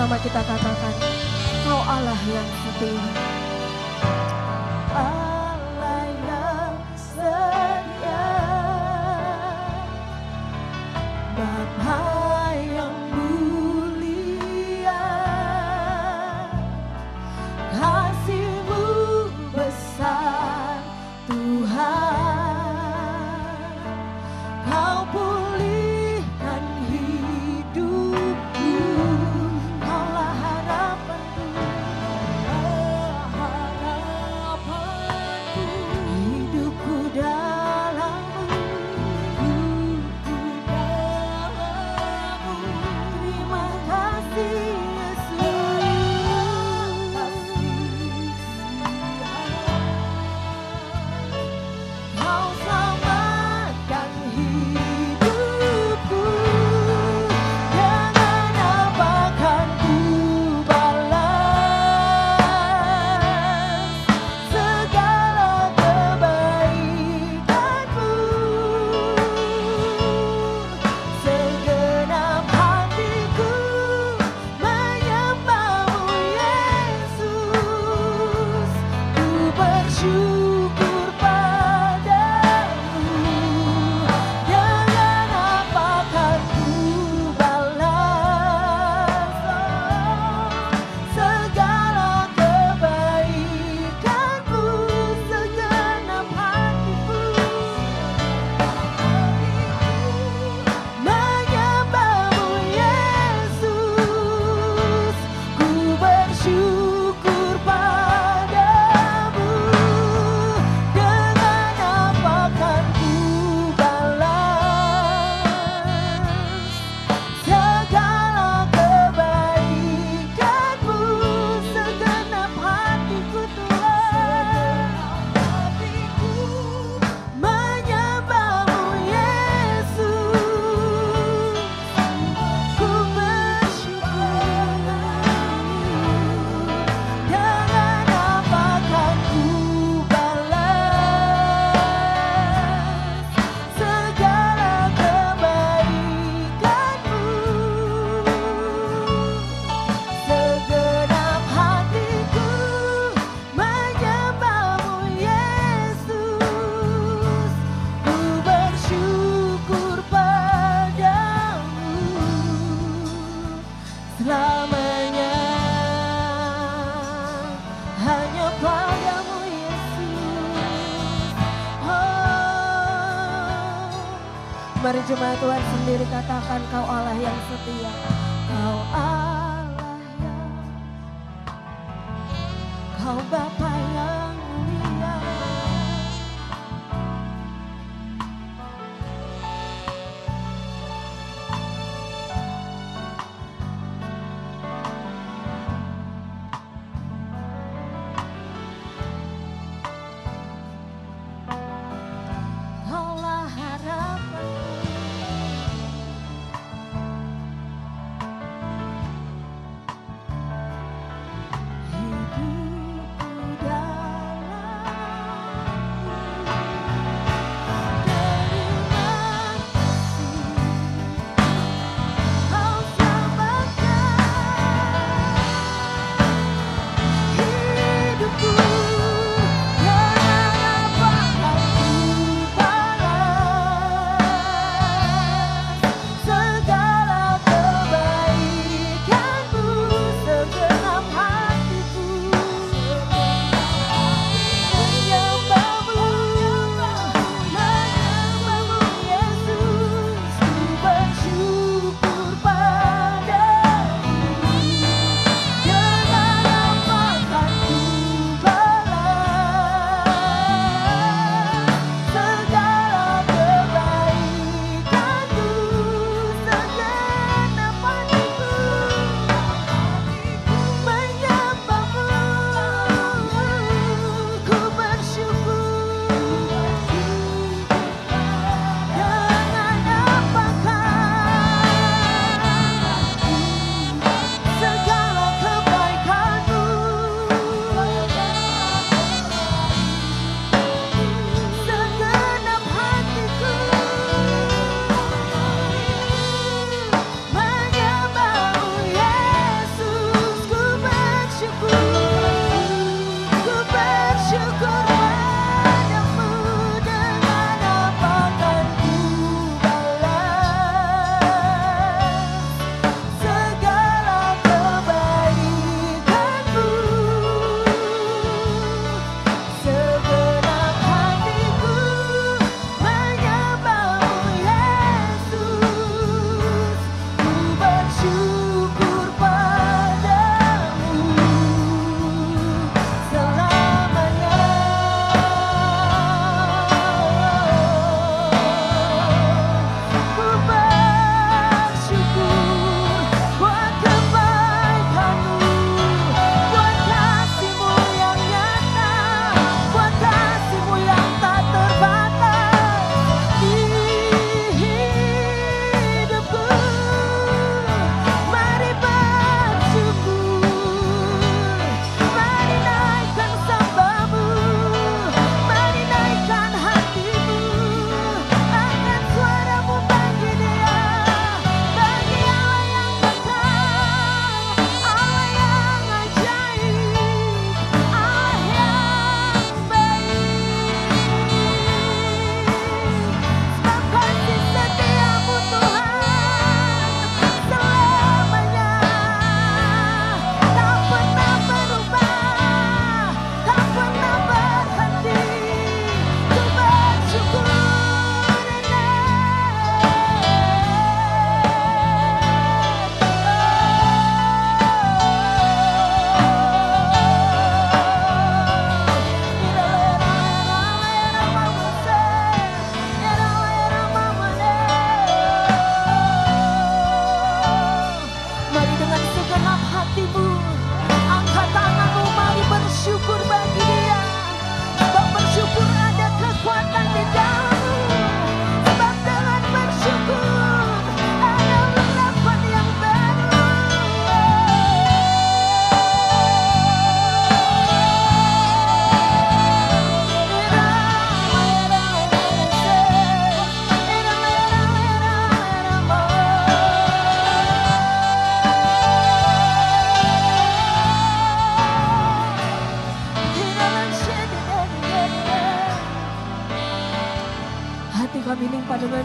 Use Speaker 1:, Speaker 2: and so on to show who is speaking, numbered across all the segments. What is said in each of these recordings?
Speaker 1: Sama-sama kita katakan, Kau Allah yang setia. Allah yang setia, Bapa yang mulia, kasih-Mu besar Tuhan. Kau pulihkan hidupku, Kaulah harapanku, hidupku dalam-Mu, terima kasih Kau selamatkan hidupku, dengan apa kan ku balas segala kebaikan-Mu. Segenap hatiku menyembah-Mu Yesus, ku bersyukur padamu, dengan apa kan ku balas segala kebaikan-Mu. Segenap hatiku menyembah-Mu Yesus, ku bersyukur padamu, dengan apa kan ku balas segala kebaikan-Mu. Segenap hatiku Tuhan, menyembah-Mu Yesus, ku bersyukur, dengan apa kan ku balas segala kebaikan-Mu. Segenap hatiku menyembah-Mu Yesus, ku bersyukur padamu selamanya, hanya padamu Yesus. Oh, mari jemaat Tuhan sendiri katakan, Kau Allah yang setia, Kau Allah yang, Kau Bapa yang mulia. Kaulah harapanku, hidupku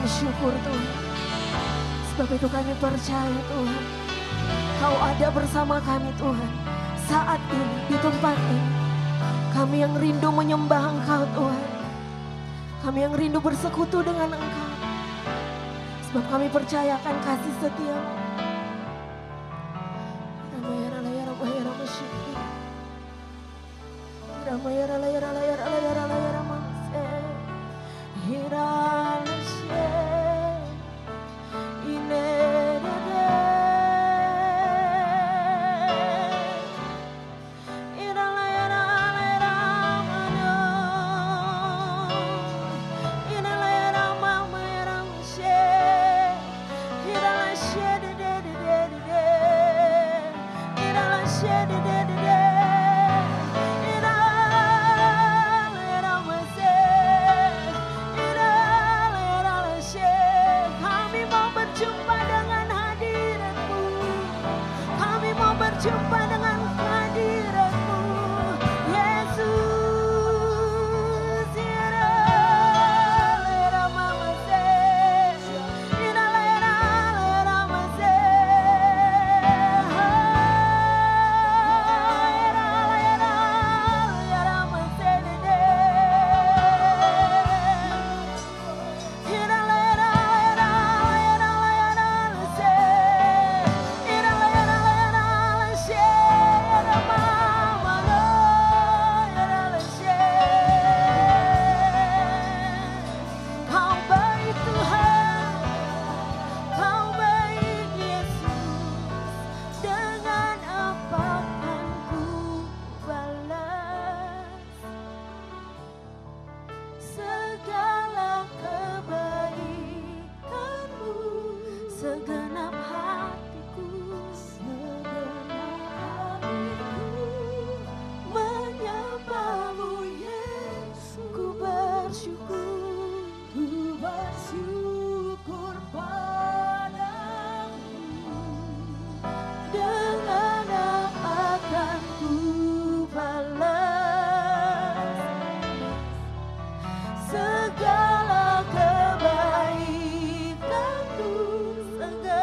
Speaker 1: dengan syukur Tuhan. Sebab itu kami percaya Tuhan, Kau ada bersama kami Tuhan. Saat ini, di tempat ini, kami yang rindu menyembah Engkau Tuhan. Kami yang rindu bersekutu dengan Engkau. Sebab kami percayakan kasih setia-Mu. Jumpa dengan kehadirat-Mu, Yesus. Ira mama se, ira mase, ira mase de, ira se, segenap hatiku menyembah-Mu Yesus. Ku bersyukur padamu. Dengan apa akan ku balas segala kebaikan-Mu, segala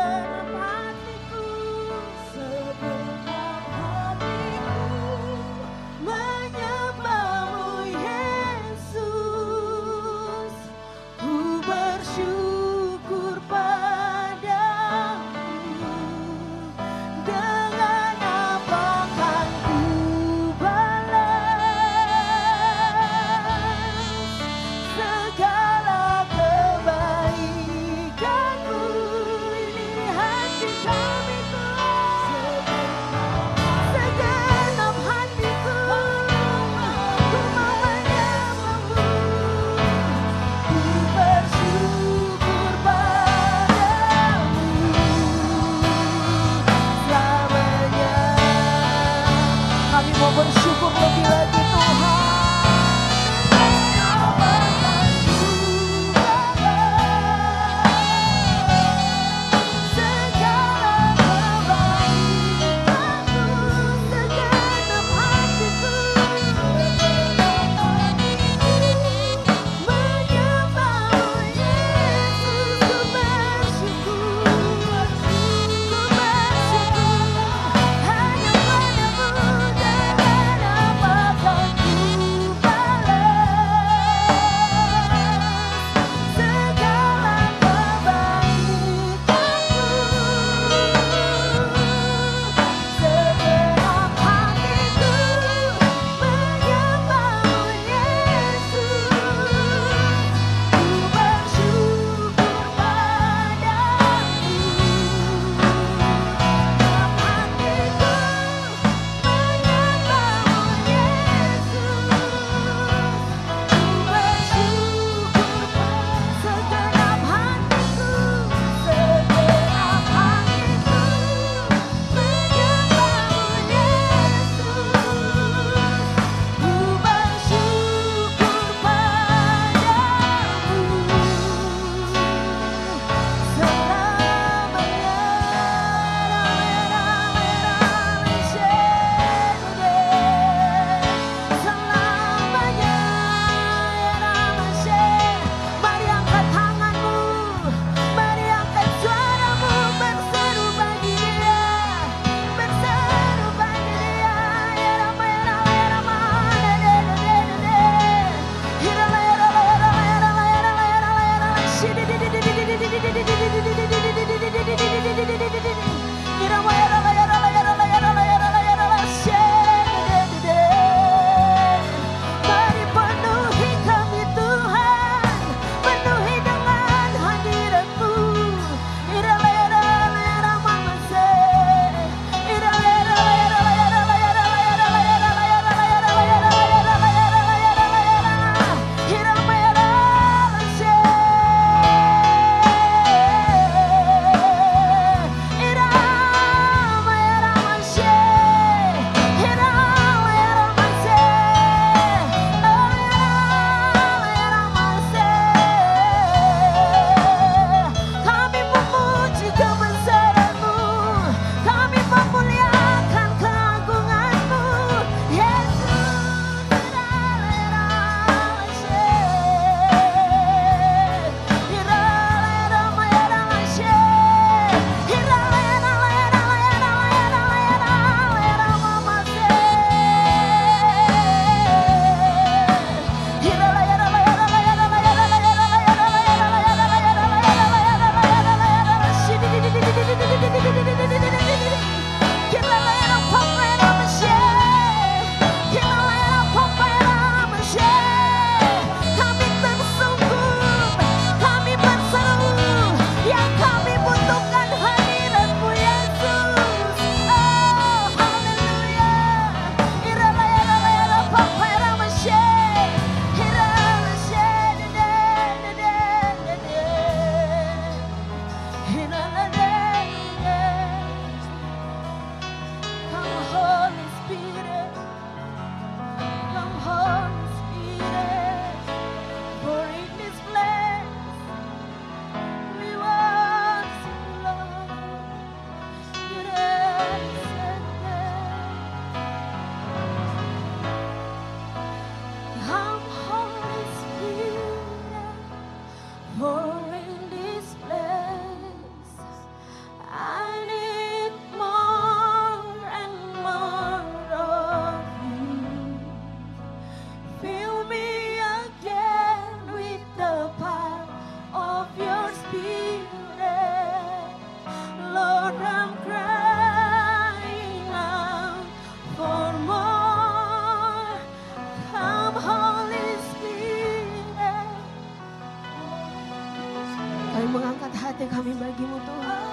Speaker 1: mengangkat hati kami bagimu Tuhan.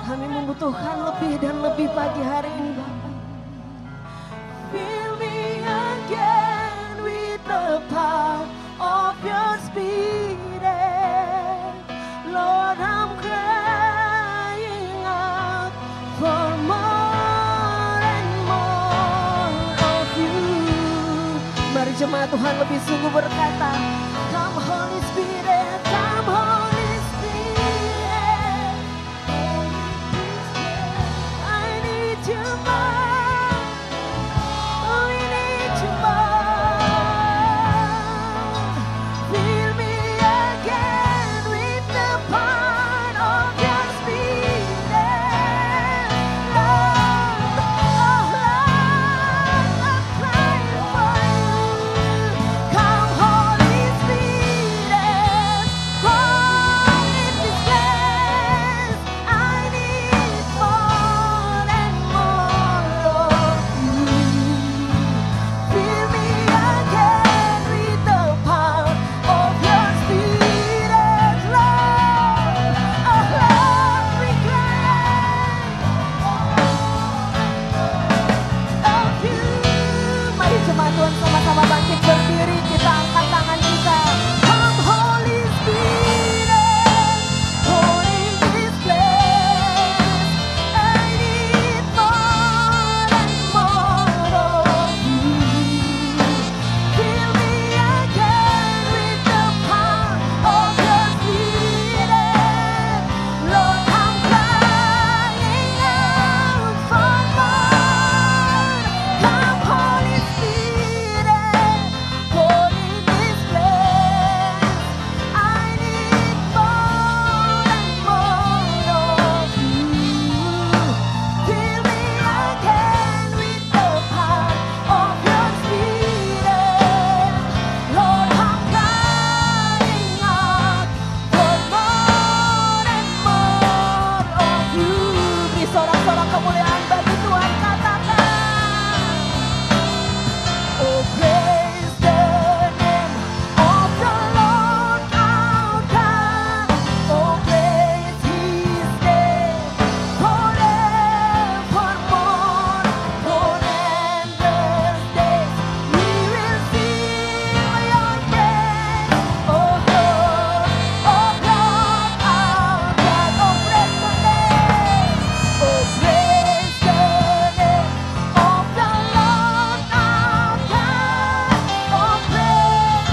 Speaker 1: Kami membutuhkan lebih dan lebih pagi hari ini Bapa. Fill me again with the power of your spirit. Lord, I'm crying out for more and more of you. Mari jemaat Tuhan lebih sungguh berkata, Come Holy Spirit, come Holy Spirit. I need you more. We need you more. Fill me again with the power of your spirit. Lord, oh Lord, I'm crying for you. Come Holy Spirit, fall in this place. I need more and more of you. Fill me again with the power of your spirit, Lord. Oh Lord, we cry of you. Mari jemaat Tuhan sama-sama bangkit berdiri, kita angkat tangan kita. Come Holy Spirit, fall in this place. I need more and more of you. Fill me again with the power of your spirit. Lord, I'm crying out for more. Come Holy Spirit, fall in this place. I need more and more of you. Fill me again with the power of your spirit. Lord, I'm crying out for more and more of you. Beri sorak-sorak kemuliaan bagi Tuhan, katakan. Oh, praise the name of the Lord our God. Oh, praise His name forevermore. For endless days we will sing your praise. Oh, Lord our God. Oh, praise the name. Oh, praise the name of the Lord our God. Oh, praise,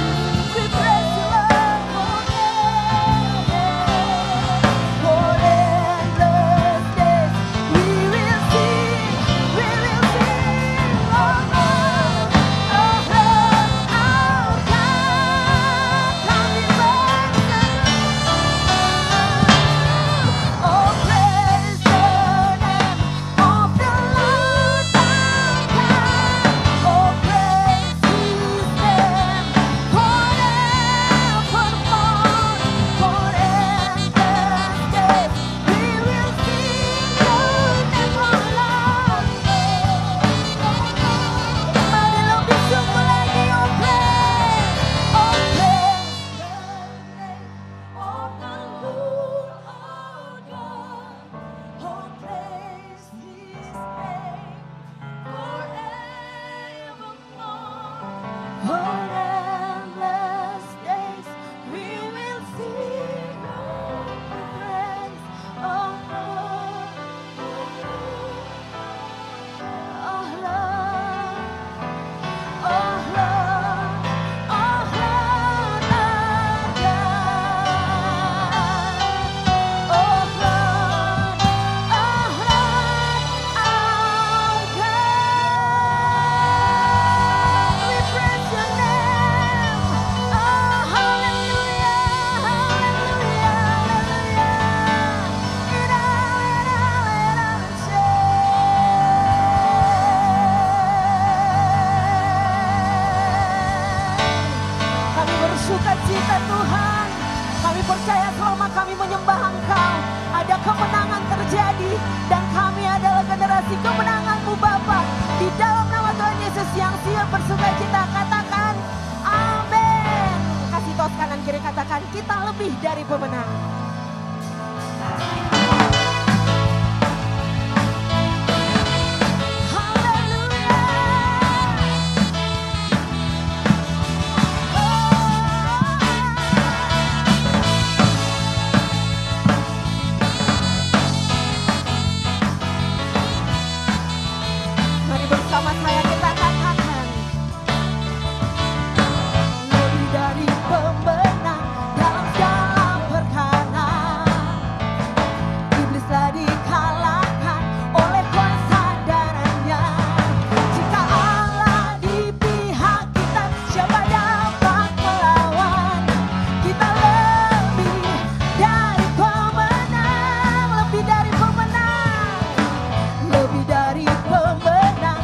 Speaker 1: we praise you, Lord, for endless days we will sing, oh Lord, our God, coming back oh, praise the name of the Lord our God. Oh, praise His name forevermore. For endless days we will sing your name, oh Lord. Mari lebih sungguh lagi, oh praise the name of the Lord our God. Oh, praise His name forevermore. For endless days we will sing your praise, oh Lord, oh Lord, oh Lord, oh Lord our God, oh Lord, our God. We praise your name. Oh, hallelujah, hallelujah, hallelujah. Kami bersuka cita Tuhan. Kami percaya selama kami menyembah Engkau, ada kemenangan terjadi. Dan kami adalah generasi kemenangan-Mu Bapa. Di dalam nama Tuhan Yesus yang siap bersuka cita, katakan amin. Kasih tos kanan kiri katakan, kita lebih dari pemenang. Bersama saya kita katakan, lebih dari pemenang dalam segala perkara. Iblis telah dikalahkan oleh kuasa darahnya. Jika Allah di pihak kita, siapa dapat melawan? Kita lebih dari pemenang, lebih dari pemenang, lebih dari pemenang.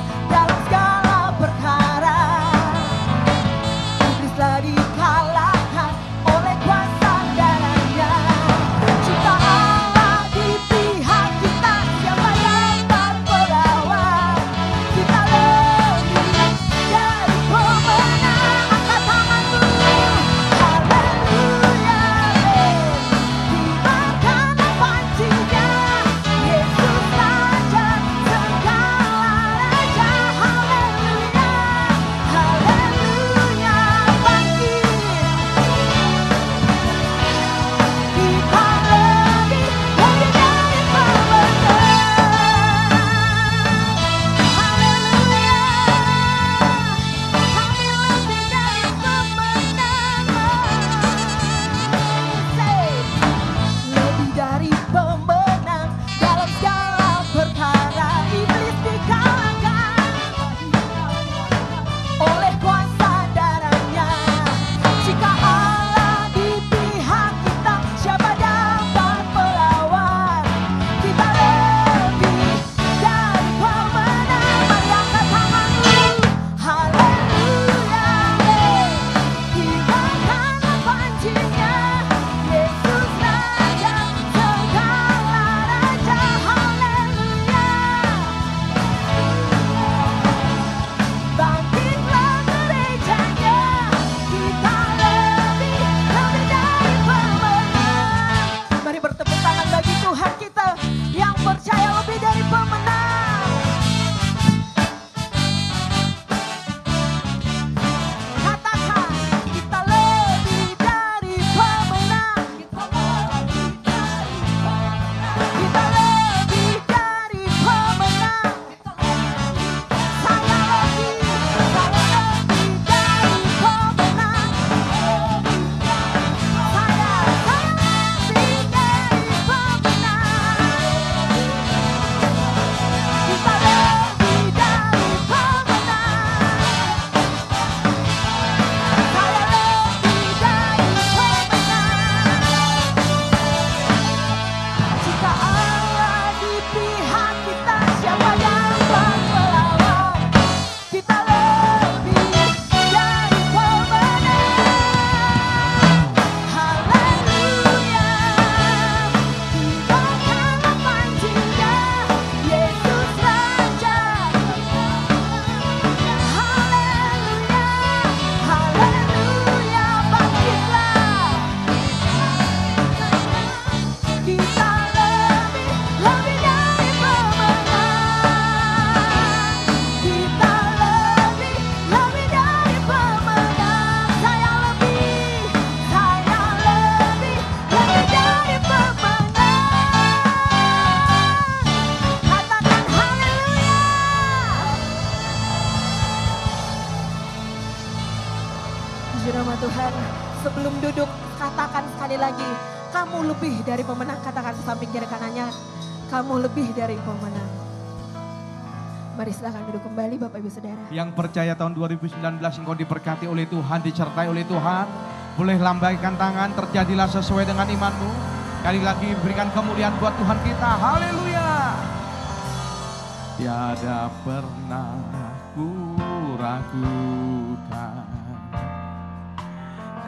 Speaker 1: Tuhan, sebelum duduk katakan sekali lagi, kamu lebih dari pemenang. Katakan ke samping kiri kanannya, kamu lebih dari pemenang. Mari silakan duduk kembali Bapak Ibu Saudara.
Speaker 2: Yang percaya tahun 2019 engkau diberkati oleh Tuhan, disertai oleh Tuhan. Boleh lambaikan tangan, terjadilah sesuai dengan imanmu. Kali lagi berikan kemuliaan buat Tuhan kita. Haleluya. Tiada pernah ku ragukan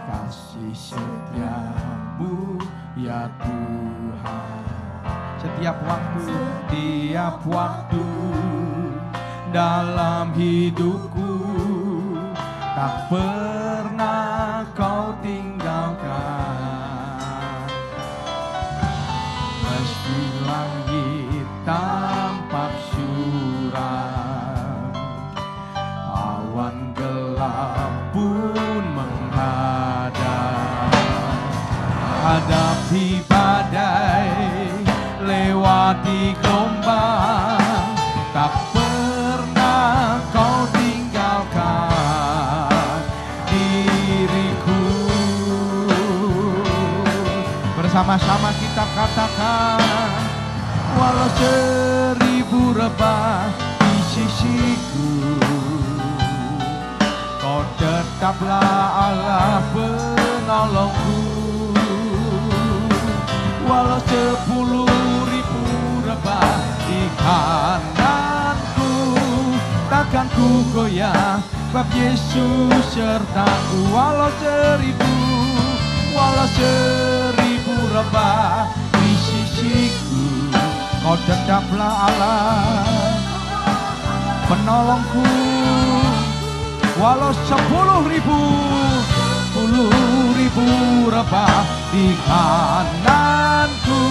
Speaker 2: kasih setiamu ya Tuhan. Setiap waktu dalam hidupku tak pernah kau tinggalkan meski langit tampak suram, awan gelap pun menghadap. Hadapi badai, lewati gelombang, tak pernah kau tinggalkan diriku. Bersama-sama kita katakan, walau 1000 rebah di sisiku, kau tetaplah Allah penolongku. Walau 10.000 rebah di kananku, takkan ku goyah, sebab Yesus sertaku. Walau 1000 rebah di sisiku, kau tetaplah Allah penolongku. Walau 10.000 rebah di kananku,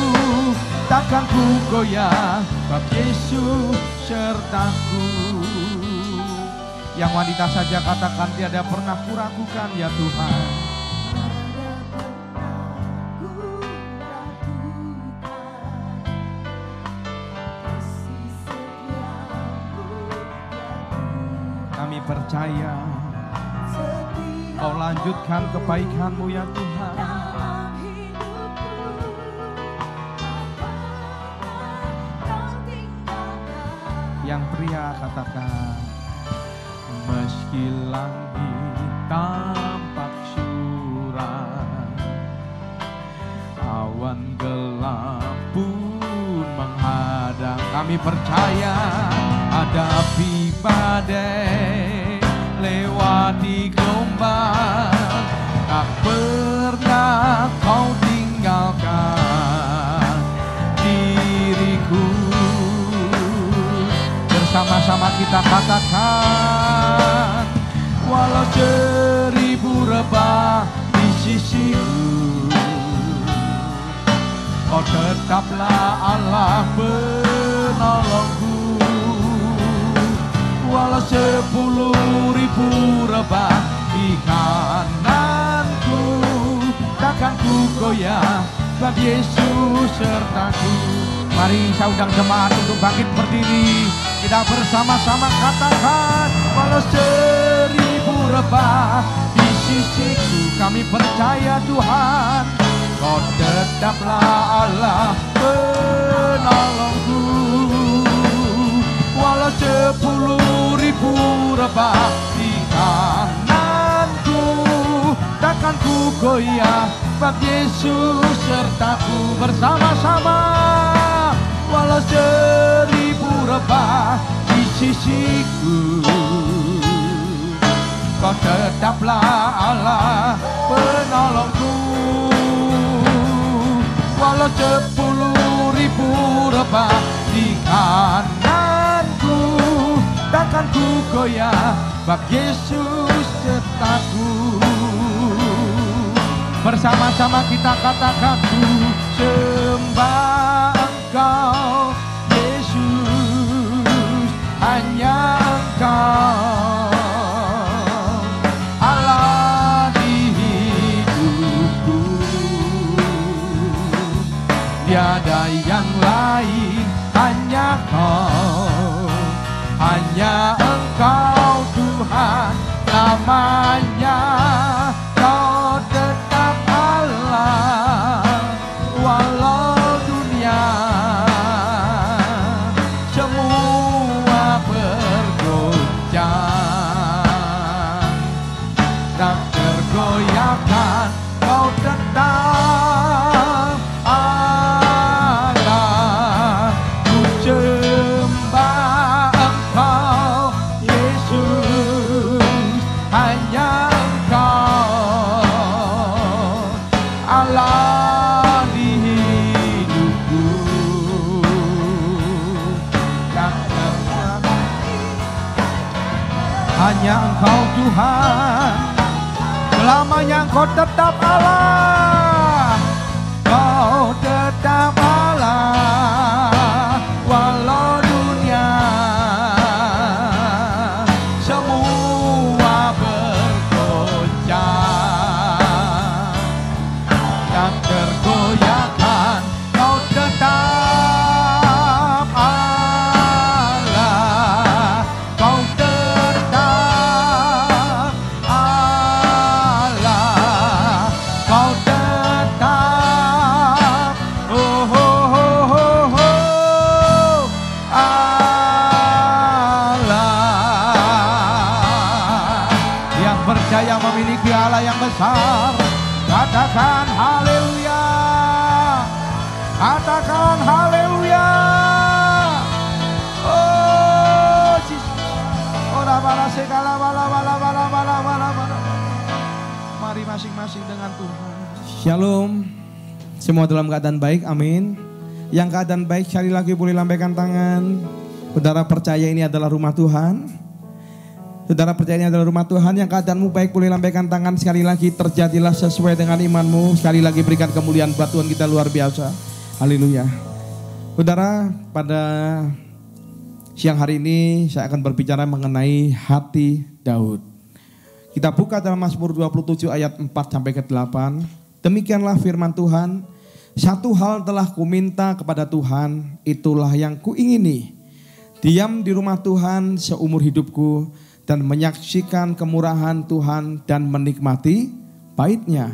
Speaker 2: takkan ku goyah, sebab Yesus sertaku. Yang wanita saja katakan, tiada pernah kuragukan ya Tuhan. Kami percaya Kau lanjutkan kebaikan-Mu ya Tuhan. Yang pria katakan, meski langit tampak suram, awan gelap pun menghadang. Kami percaya hadapi badai, lewati gelombang, tak pernah Kau tinggalkan diriku. Bersama-sama kita katakan, walau 1000 rebah di sisiku, Kau tetaplah Allah penolongku. Walau 10.000 rebah di kananku, takkan ku goyah, sebab Yesus sertaku. Mari saya undang jemaat untuk bangkit berdiri. Kita bersama-sama katakan, walau 1000 rebah di sisiku, kami percaya Tuhan, Kau tetaplah Allah penolongku. Walau 10.000 rebah di kananku, takkan ku goyah, sebab Yesus sertaku. Bersama-sama, walau 1000 rebah di sisiku, Kau tetaplah Allah penolongku. Walau 10.000 rebah di kananku, takkan ku goyah, sebab Yesus sertaku. Bersama-sama kita katakan, ku sembah Engkau Yesus, hanya Engkau Allah di hidupku. Tiada yang lain, hanya Kau, hanya Engkau Tuhan namanya. Kau tetap Allah, walau dunia semua bergoncang, tak tergoyahkan, Kau tetap Allah. Ku sembah Engkau Yesus, hanya Engkau Allah di hidupku. Hanya Engkau Tuhan, selamanya Engkau tetap Allah. Kau tetap Allah, Allah yang besar. Katakan haleluya. Katakan haleluya. Oh Yesus. Ora bala segala bala. Mari masing-masing dengan Tuhan.
Speaker 3: Shalom. Semua dalam keadaan baik, amin. Yang keadaan baik sekali lagi boleh lambaikan tangan. Saudara percaya ini adalah rumah Tuhan. Saudara percaya ini adalah rumah Tuhan. Yang keadaanmu baik boleh lambaikan tangan. Sekali lagi terjadilah sesuai dengan imanmu. Sekali lagi berikan kemuliaan buat Tuhan kita luar biasa. Haleluya. Saudara, pada siang hari ini saya akan berbicara mengenai hati Daud. Kita buka dalam Mazmur 27 ayat 4 sampai ke 8. Demikianlah firman Tuhan. Satu hal telah kuminta kepada Tuhan, itulah yang kuingini. Diam di rumah Tuhan seumur hidupku dan menyaksikan kemurahan Tuhan dan menikmati baitnya.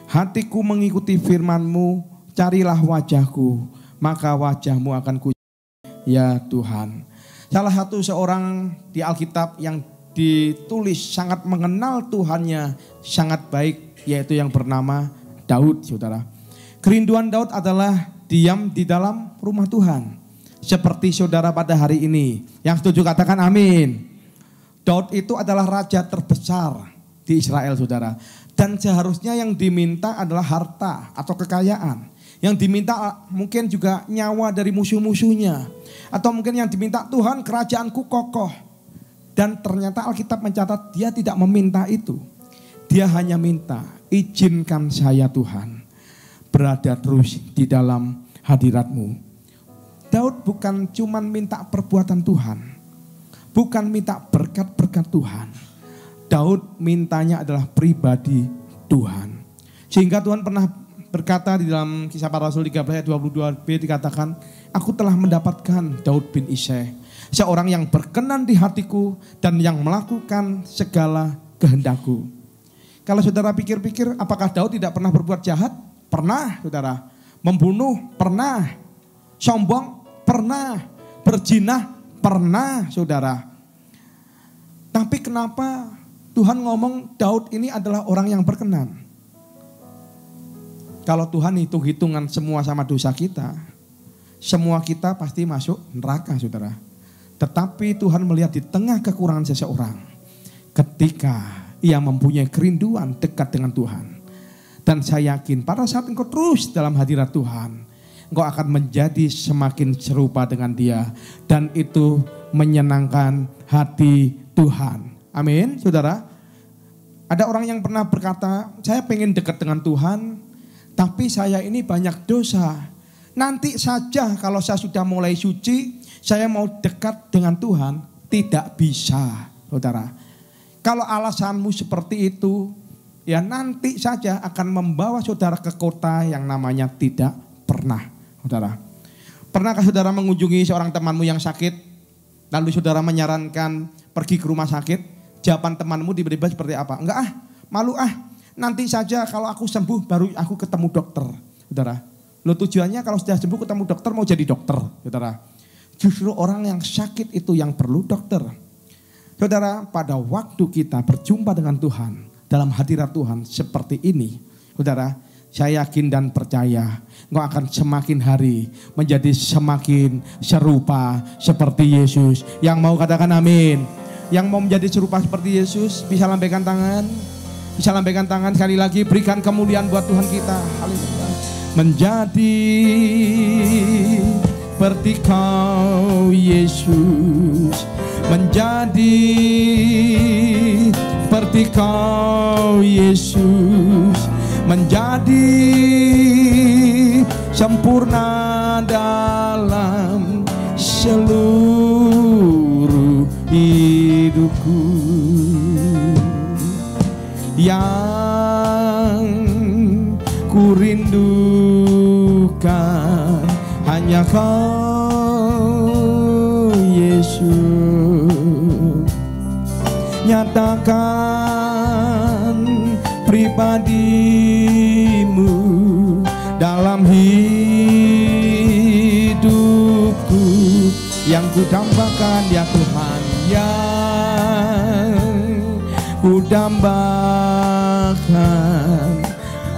Speaker 3: Hatiku mengikuti firman-Mu, carilah wajahku, maka wajah-Mu akan ku ya Tuhan. Salah satu seorang di Alkitab yang ditulis sangat mengenal Tuhannya, sangat baik, yaitu yang bernama Daud, saudara. Kerinduan Daud adalah diam di dalam rumah Tuhan. Seperti saudara pada hari ini. Yang setuju katakan amin. Daud itu adalah raja terbesar di Israel, saudara. Dan seharusnya yang diminta adalah harta atau kekayaan. Yang diminta mungkin juga nyawa dari musuh-musuhnya. Atau mungkin yang diminta Tuhan kerajaanku kokoh. Dan ternyata Alkitab mencatat dia tidak meminta itu. Dia hanya minta, izinkan saya Tuhan berada terus di dalam hadirat-Mu. Daud bukan cuma minta perbuatan Tuhan. Bukan minta berkat-berkat Tuhan. Daud mintanya adalah pribadi Tuhan. Sehingga Tuhan pernah berkata di dalam Kisah Para Rasul 13 ayat 22b dikatakan, aku telah mendapatkan Daud bin Isai, seorang yang berkenan di hatiku dan yang melakukan segala kehendakku. Kalau saudara pikir-pikir, apakah Daud tidak pernah berbuat jahat? Pernah, saudara. Membunuh? Pernah. Sombong? Pernah. Berzinah? Pernah, saudara. Tapi kenapa Tuhan ngomong Daud ini adalah orang yang berkenan? Kalau Tuhan hitung-hitungan semua sama dosa kita, semua kita pasti masuk neraka, saudara. Tetapi Tuhan melihat di tengah kekurangan seseorang, ketika ia mempunyai kerinduan dekat dengan Tuhan. Dan saya yakin pada saat engkau terus dalam hadirat Tuhan, engkau akan menjadi semakin serupa dengan dia. Dan itu menyenangkan hati Tuhan. Amin, saudara. Ada orang yang pernah berkata, saya pengen dekat dengan Tuhan, tapi saya ini banyak dosa. Nanti saja kalau saya sudah mulai suci, saya mau dekat dengan Tuhan. Tidak bisa, saudara. Kalau alasanmu seperti itu, ya nanti saja akan membawa saudara ke kota yang namanya tidak pernah, saudara. Pernahkah saudara mengunjungi seorang temanmu yang sakit? Lalu saudara menyarankan pergi ke rumah sakit, jawaban temanmu tiba-tiba seperti apa? Enggak ah, malu ah, nanti saja kalau aku sembuh baru aku ketemu dokter. Saudara, lo tujuannya kalau sudah sembuh ketemu dokter mau jadi dokter, saudara. Justru orang yang sakit itu yang perlu dokter. Saudara, pada waktu kita berjumpa dengan Tuhan, dalam hadirat Tuhan seperti ini, saudara, saya yakin dan percaya engkau akan semakin hari menjadi semakin serupa seperti Yesus. Yang mau katakan amin. Yang mau menjadi serupa seperti Yesus bisa lambaikan tangan. Bisa lambaikan tangan sekali lagi, berikan kemuliaan buat Tuhan kita. Haleluya. Menjadi seperti Kau Yesus. Menjadi seperti Kau Yesus. Menjadi sempurna dalam seluruh hidupku. Yang ku rindukan hanya Kau Yesus. Nyatakan pribadimu dalam hidupku. Yang ku dambakan ya Tuhan, yang ku dambakan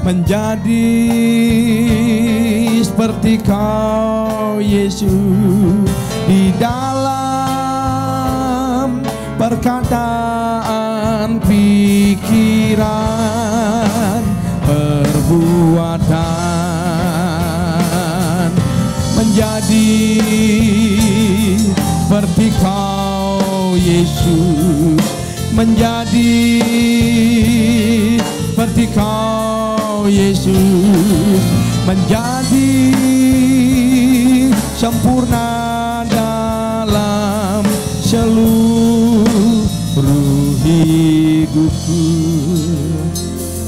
Speaker 3: menjadi seperti Kau Yesus di dalam perkataan, pikiran, perbuatan, menjadi seperti Kau Yesus, menjadi seperti Kau Yesus, menjadi sempurna dalam seluruh hidupku.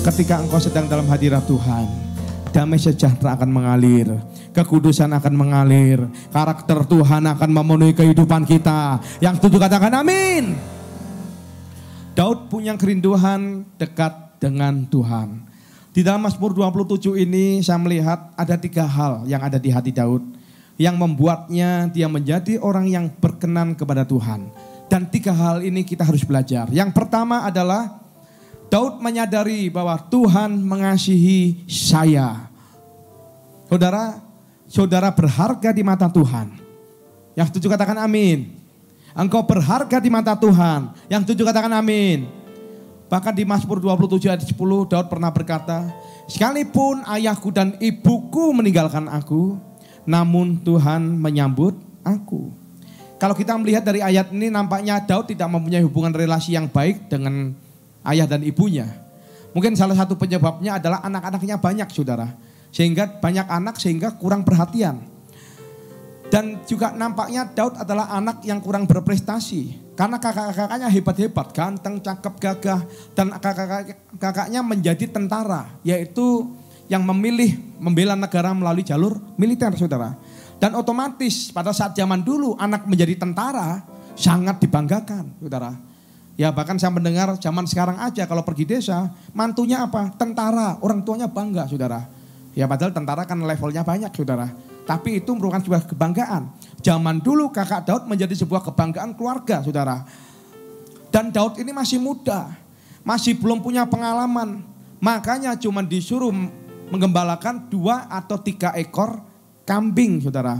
Speaker 3: Ketika engkau sedang dalam hadirat Tuhan, damai sejahtera akan mengalir, kekudusan akan mengalir, karakter Tuhan akan memenuhi kehidupan kita. Yang setuju katakan amin. Daud punya kerinduan dekat dengan Tuhan. Di dalam Mazmur 27 ini saya melihat ada 3 hal yang ada di hati Daud yang membuatnya dia menjadi orang yang berkenan kepada Tuhan. Dan 3 hal ini kita harus belajar. Yang pertama adalah Daud menyadari bahwa Tuhan mengasihi saya. Saudara, saudara berharga di mata Tuhan. Yang setuju katakan amin. Engkau berharga di mata Tuhan. Yang setuju katakan amin. Bahkan di Mazmur 27 ayat 10 Daud pernah berkata, sekalipun ayahku dan ibuku meninggalkan aku, namun Tuhan menyambut aku. Kalau kita melihat dari ayat ini nampaknya Daud tidak mempunyai hubungan relasi yang baik dengan ayah dan ibunya. Mungkin salah satu penyebabnya adalah anak-anaknya banyak saudara. Sehingga banyak anak sehingga kurang perhatian. Dan juga nampaknya Daud adalah anak yang kurang berprestasi. Karena kakak-kakaknya hebat-hebat, ganteng, cakep, gagah. Dan kakak-kakaknya menjadi tentara. Yaitu yang memilih membela negara melalui jalur militer saudara. Dan otomatis pada saat zaman dulu anak menjadi tentara sangat dibanggakan saudara. Ya bahkan saya mendengar zaman sekarang aja kalau pergi desa, mantunya apa? Tentara, orang tuanya bangga saudara. Ya padahal tentara kan levelnya banyak saudara. Tapi itu merupakan sebuah kebanggaan. Zaman dulu kakak Daud menjadi sebuah kebanggaan keluarga saudara. Dan Daud ini masih muda, masih belum punya pengalaman. Makanya cuma disuruh menggembalakan 2 atau 3 ekor kambing saudara.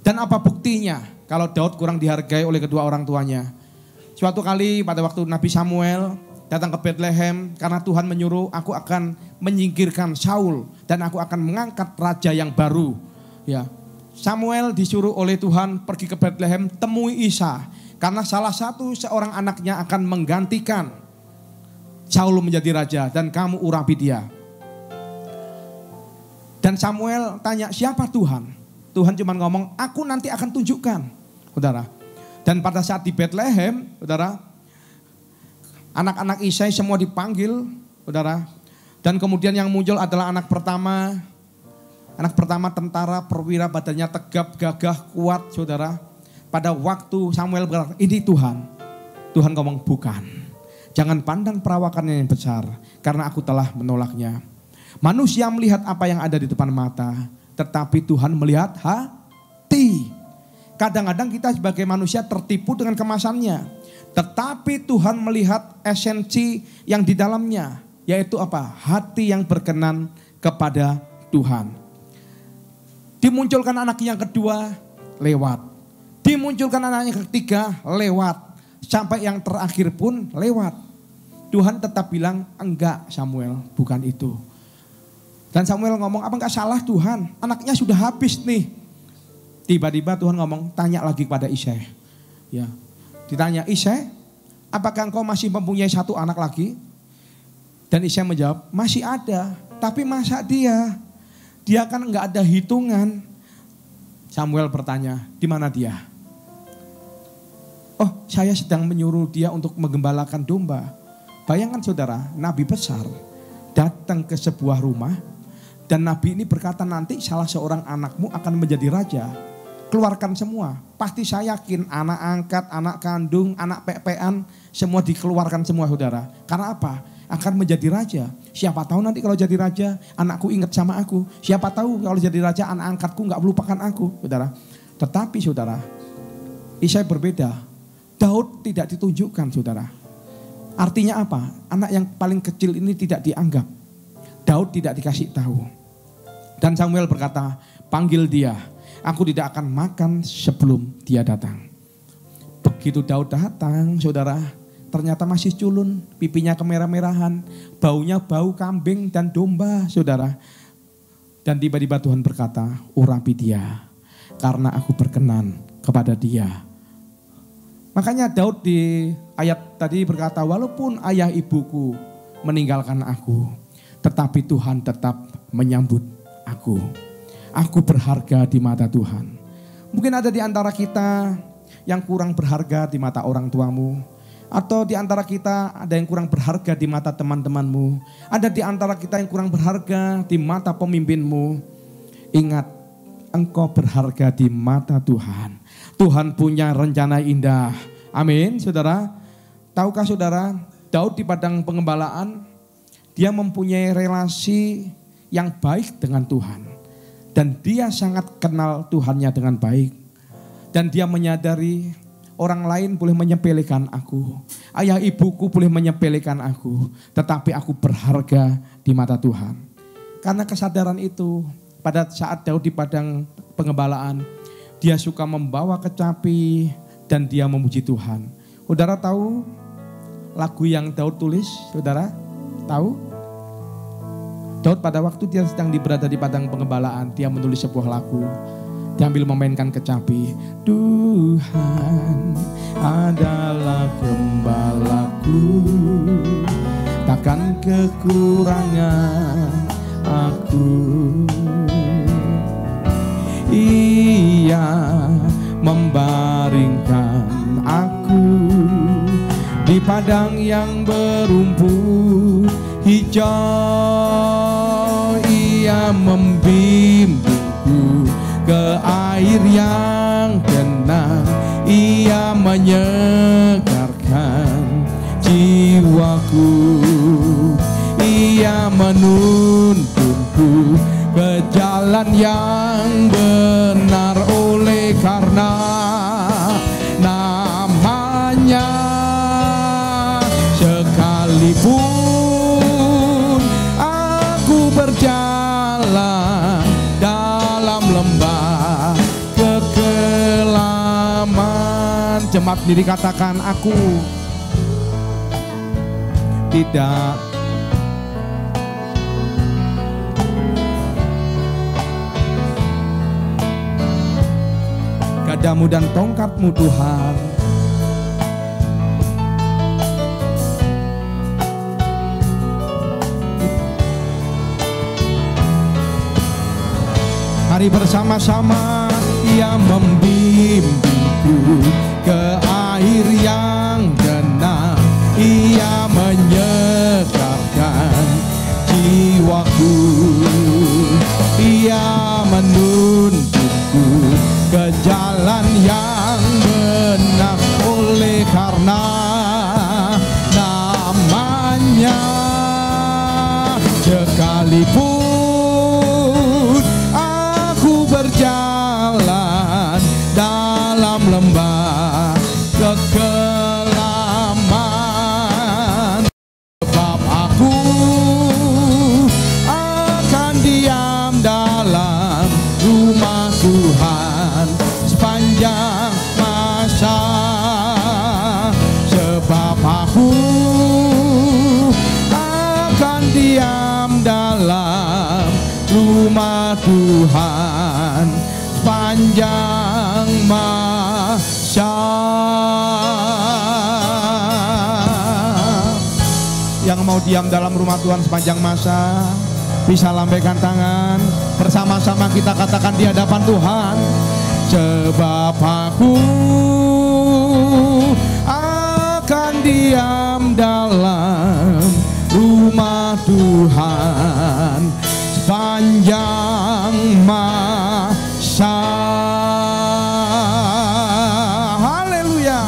Speaker 3: Dan apa buktinya kalau Daud kurang dihargai oleh kedua orang tuanya? Suatu kali pada waktu Nabi Samuel datang ke Bethlehem karena Tuhan menyuruh aku akan menyingkirkan Saul dan aku akan mengangkat raja yang baru. Ya, Samuel disuruh oleh Tuhan pergi ke Bethlehem temui Isa karena salah satu seorang anaknya akan menggantikan Saul menjadi raja dan kamu urapi dia. Dan Samuel tanya siapa Tuhan? Tuhan cuma ngomong aku nanti akan tunjukkan saudara. Dan pada saat di Bethlehem saudara, anak-anak Isai semua dipanggil saudara. Dan kemudian yang muncul adalah anak pertama tentara perwira badannya tegap, gagah, kuat saudara. Pada waktu Samuel berkata ini Tuhan. Tuhan ngomong bukan. Jangan pandang perawakannya yang besar karena aku telah menolaknya. Manusia melihat apa yang ada di depan mata. Tetapi Tuhan melihat hati. Kadang-kadang kita sebagai manusia tertipu dengan kemasannya. Tetapi Tuhan melihat esensi yang di dalamnya. Yaitu apa? Hati yang berkenan kepada Tuhan. Dimunculkan anak yang kedua, lewat. Dimunculkan anak yang ketiga, lewat. Sampai yang terakhir pun lewat. Tuhan tetap bilang, enggak Samuel, bukan itu. Dan Samuel ngomong, apa enggak salah Tuhan? Anaknya sudah habis nih. Tiba-tiba Tuhan ngomong, tanya lagi kepada Isai. Ya, ditanya, Isai, apakah engkau masih mempunyai 1 anak lagi? Dan Isai menjawab, masih ada. Tapi masa dia kan enggak ada hitungan. Samuel bertanya, di mana dia? Oh, saya sedang menyuruh dia untuk menggembalakan domba. Bayangkan saudara, nabi besar datang ke sebuah rumah. Dan nabi ini berkata nanti salah seorang anakmu akan menjadi raja. Keluarkan semua. Pasti saya yakin anak angkat, anak kandung, anak pepean semua dikeluarkan semua saudara. Karena apa? Akan menjadi raja. Siapa tahu nanti kalau jadi raja anakku ingat sama aku. Siapa tahu kalau jadi raja anak angkatku gak melupakan aku saudara. Tetapi saudara, Isai berbeda. Daud tidak ditunjukkan saudara. Artinya apa? Anak yang paling kecil ini tidak dianggap. Daud tidak dikasih tahu. Dan Samuel berkata, panggil dia, aku tidak akan makan sebelum dia datang. Begitu Daud datang, saudara, ternyata masih culun, pipinya kemerah-merahan, baunya bau kambing dan domba, saudara. Dan tiba-tiba Tuhan berkata, urapi dia, karena aku berkenan kepada dia. Makanya Daud di ayat tadi berkata, walaupun ayah ibuku meninggalkan aku, tetapi Tuhan tetap menyambut aku. Aku berharga di mata Tuhan. Mungkin ada di antara kita yang kurang berharga di mata orang tuamu. Atau di antara kita ada yang kurang berharga di mata teman-temanmu. Ada di antara kita yang kurang berharga di mata pemimpinmu. Ingat, engkau berharga di mata Tuhan. Tuhan punya rencana indah. Amin, saudara. Tahukah saudara, Daud di padang pengembalaan, dia mempunyai relasi yang baik dengan Tuhan. Dan dia sangat kenal Tuhannya dengan baik. Dan dia menyadari orang lain boleh menyepelekan aku. Ayah ibuku boleh menyepelekan aku. Tetapi aku berharga di mata Tuhan. Karena kesadaran itu, pada saat Daud di padang pengembalaan, dia suka membawa kecapi dan dia memuji Tuhan. Saudara tahu lagu yang Daud tulis? Saudara tahu? Daud pada waktu dia sedang berada di padang pengembalaan, dia menulis sebuah lagu. Dia ambil memainkan kecapi. Tuhan adalah gembalaku, takkan kekurangan aku. Ia membaringkan aku di padang yang berumput hijau. Ia membimbingku ke air yang tenang. Ia menyegarkan jiwaku. Ia menuntunku ke jalan yang benar, oleh karena namanya. Sekalipun aku berjalan dalam lembah kekelaman, jemaat sendiri katakan, aku tidak gadamu dan tongkatmu Tuhan. Mari bersama-sama, Ia membimbingku ke air yang tenang. Ia menyegarkan jiwaku. Ia menuntunku ke jalan yang benar, oleh karena namanya. Sekalipun aku berjalan dalam lembah kekelaman, sebab aku akan diam dalam rumah Tuhan sepanjang masa. Sebab aku akan diam dalam rumah Tuhan sepanjang masa. Yang mau diam dalam rumah Tuhan sepanjang masa, bisa lambaikan tangan, bersama-sama kita katakan di hadapan Tuhan. Sebab aku akan diam dalam rumah Tuhan sepanjang masa. Haleluya.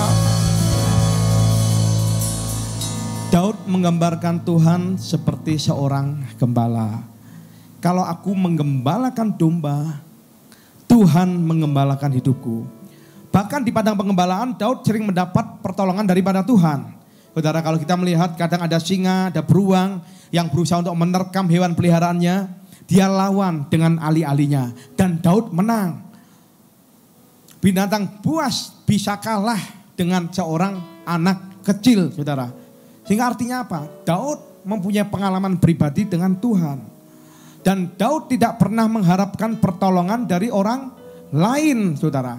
Speaker 3: Daud menggambarkan Tuhan seperti seorang gembala. Kalau aku menggembalakan domba, Tuhan menggembalakan hidupku. Bahkan di padang pengembalaan, Daud sering mendapat pertolongan daripada Tuhan. Saudara, kalau kita melihat kadang ada singa, ada beruang yang berusaha untuk menerkam hewan peliharaannya, dia lawan dengan alih-alihnya dan Daud menang. Binatang buas bisa kalah dengan seorang anak kecil, saudara. Sehingga artinya apa? Daud mempunyai pengalaman pribadi dengan Tuhan. Dan Daud tidak pernah mengharapkan pertolongan dari orang lain, saudara.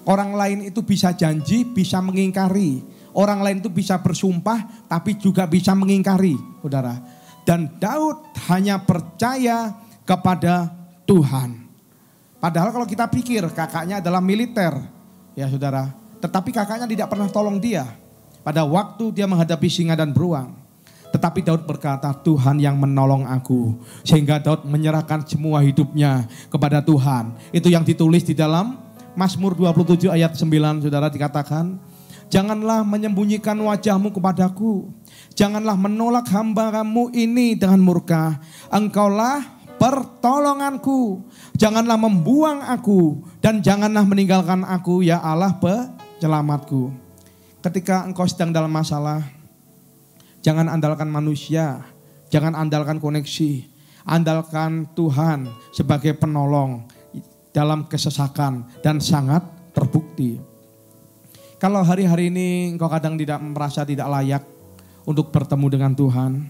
Speaker 3: Orang lain itu bisa janji, bisa mengingkari. Orang lain itu bisa bersumpah, tapi juga bisa mengingkari, saudara. Dan Daud hanya percaya kepada Tuhan. Padahal kalau kita pikir kakaknya adalah militer, ya saudara. Tetapi kakaknya tidak pernah tolong dia pada waktu dia menghadapi singa dan beruang. Tetapi Daud berkata, Tuhan yang menolong aku. Sehingga Daud menyerahkan semua hidupnya kepada Tuhan. Itu yang ditulis di dalam Mazmur 27 ayat 9, saudara, dikatakan, janganlah menyembunyikan wajahmu kepadaku. Janganlah menolak hamba-Mu ini dengan murka. Engkaulah pertolonganku. Janganlah membuang aku dan janganlah meninggalkan aku, ya Allah penyelamatku. Ketika engkau sedang dalam masalah, jangan andalkan manusia, jangan andalkan koneksi. Andalkan Tuhan sebagai penolong dalam kesesakan dan sangat terbukti. Kalau hari-hari ini engkau kadang tidak merasa tidak layak untuk bertemu dengan Tuhan,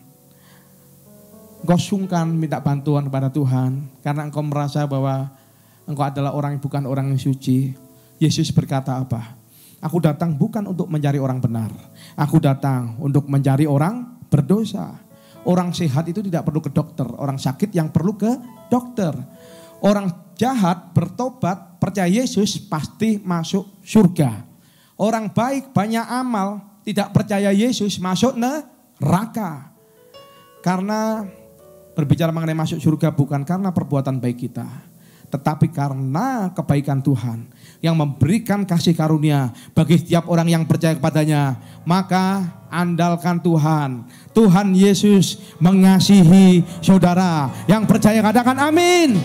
Speaker 3: engkau sungkan minta bantuan kepada Tuhan karena engkau merasa bahwa engkau adalah orang yang bukan orang yang suci. Yesus berkata apa? Aku datang bukan untuk mencari orang benar. Aku datang untuk mencari orang berdosa. Orang sehat itu tidak perlu ke dokter. Orang sakit yang perlu ke dokter. Orang jahat bertobat, percaya Yesus pasti masuk surga. Orang baik banyak amal, tidak percaya Yesus masuk neraka. Karena berbicara mengenai masuk surga bukan karena perbuatan baik kita, tetapi karena kebaikan Tuhan yang memberikan kasih karunia bagi setiap orang yang percaya kepadanya. Maka andalkan Tuhan. Tuhan Yesus mengasihi saudara. Yang percaya katakan amin.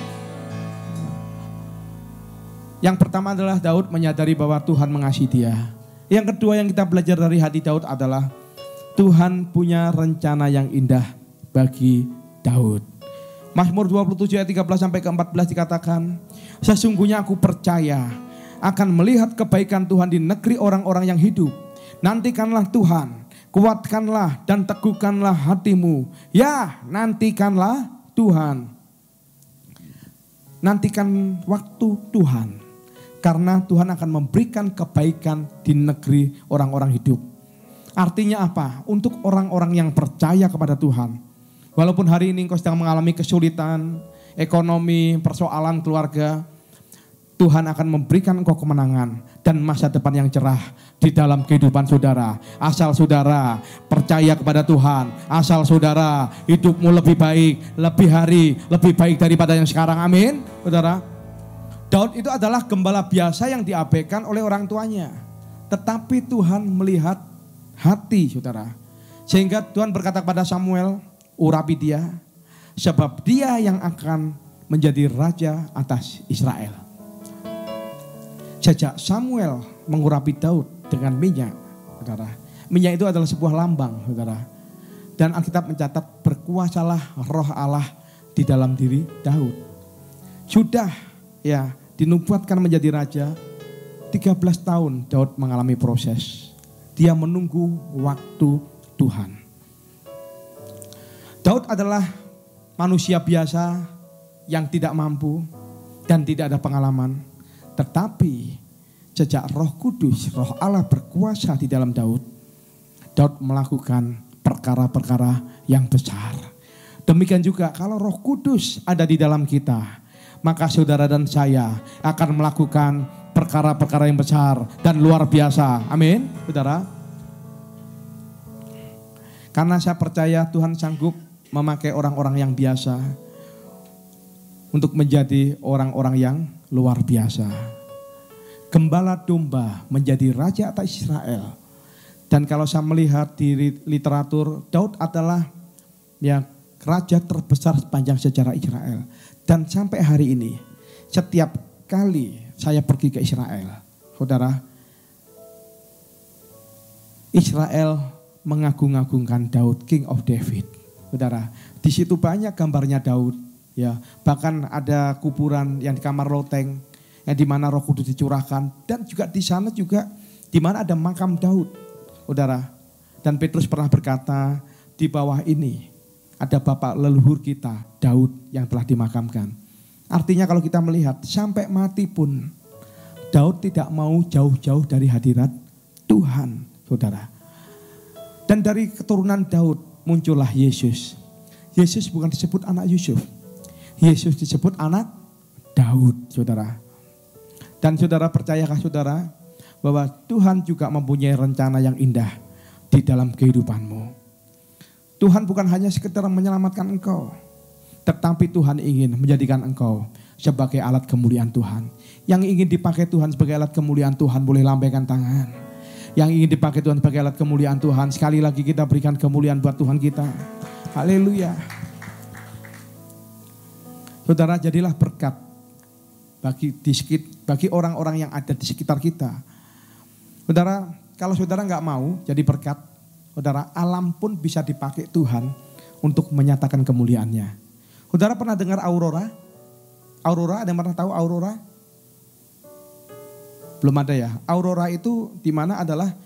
Speaker 3: Yang pertama adalah Daud menyadari bahwa Tuhan mengasihi dia. Yang kedua yang kita belajar dari hati Daud adalah Tuhan punya rencana yang indah bagi Daud. Mazmur 27 ayat 13 sampai ke 14 dikatakan, sesungguhnya aku percaya akan melihat kebaikan Tuhan di negeri orang-orang yang hidup. Nantikanlah Tuhan, kuatkanlah dan teguhkanlah hatimu. Ya, nantikanlah Tuhan. Nantikan waktu Tuhan. Karena Tuhan akan memberikan kebaikan di negeri orang-orang hidup. Artinya apa? Untuk orang-orang yang percaya kepada Tuhan. Walaupun hari ini engkau sedang mengalami kesulitan, ekonomi, persoalan keluarga, Tuhan akan memberikan engkau kemenangan dan masa depan yang cerah di dalam kehidupan saudara. Asal saudara percaya kepada Tuhan, asal saudara hidupmu lebih baik, lebih baik daripada yang sekarang. Amin, saudara. Daud itu adalah gembala biasa yang diabaikan oleh orang tuanya. Tetapi Tuhan melihat hati saudara. Sehingga Tuhan berkata kepada Samuel, urapi dia, sebab dia yang akan menjadi raja atas Israel. Sejak Samuel mengurapi Daud dengan minyak, saudara. Minyak itu adalah sebuah lambang, saudara. Dan Alkitab mencatat berkuasalah roh Allah di dalam diri Daud. Sudah ya dinubuatkan menjadi raja, 13 tahun Daud mengalami proses. Dia menunggu waktu Tuhan. Daud adalah manusia biasa yang tidak mampu dan tidak ada pengalaman. Tetapi sejak Roh Kudus, Roh Allah berkuasa di dalam Daud, Daud melakukan perkara-perkara yang besar. Demikian juga kalau Roh Kudus ada di dalam kita, maka saudara dan saya akan melakukan perkara-perkara yang besar dan luar biasa. Amin, saudara. Karena saya percaya Tuhan sanggup memakai orang-orang yang biasa untuk menjadi orang-orang yang luar biasa. Gembala domba menjadi raja atas Israel. Dan kalau saya melihat di literatur, Daud adalah ya raja terbesar sepanjang sejarah Israel. Dan sampai hari ini, setiap kali saya pergi ke Israel, saudara, Israel mengagung-agungkan Daud, King of David. Saudara, di situ banyak gambarnya Daud. Ya, bahkan ada kuburan yang di kamar loteng, yang di mana Roh Kudus dicurahkan, dan juga di sana juga di mana ada makam Daud. Saudara, dan Petrus pernah berkata, di bawah ini ada bapak leluhur kita, Daud, yang telah dimakamkan. Artinya kalau kita melihat, sampai mati pun Daud tidak mau jauh-jauh dari hadirat Tuhan, saudara. Dan dari keturunan Daud muncullah Yesus. Yesus bukan disebut anak Yusuf. Yesus disebut anak Daud, saudara. Dan saudara, percayakah saudara bahwa Tuhan juga mempunyai rencana yang indah di dalam kehidupanmu. Tuhan bukan hanya sekedar menyelamatkan engkau, tetapi Tuhan ingin menjadikan engkau sebagai alat kemuliaan Tuhan. Yang ingin dipakai Tuhan sebagai alat kemuliaan Tuhan boleh lambaikan tangan. Yang ingin dipakai Tuhan sebagai alat kemuliaan Tuhan, sekali lagi kita berikan kemuliaan buat Tuhan kita. Haleluya. Saudara, jadilah berkat bagi orang-orang yang ada di sekitar kita. Saudara, kalau saudara nggak mau jadi berkat, saudara, alam pun bisa dipakai Tuhan untuk menyatakan kemuliaannya. Saudara pernah dengar aurora? Aurora, ada yang pernah tahu aurora? Belum ada ya. Aurora itu di mana adalah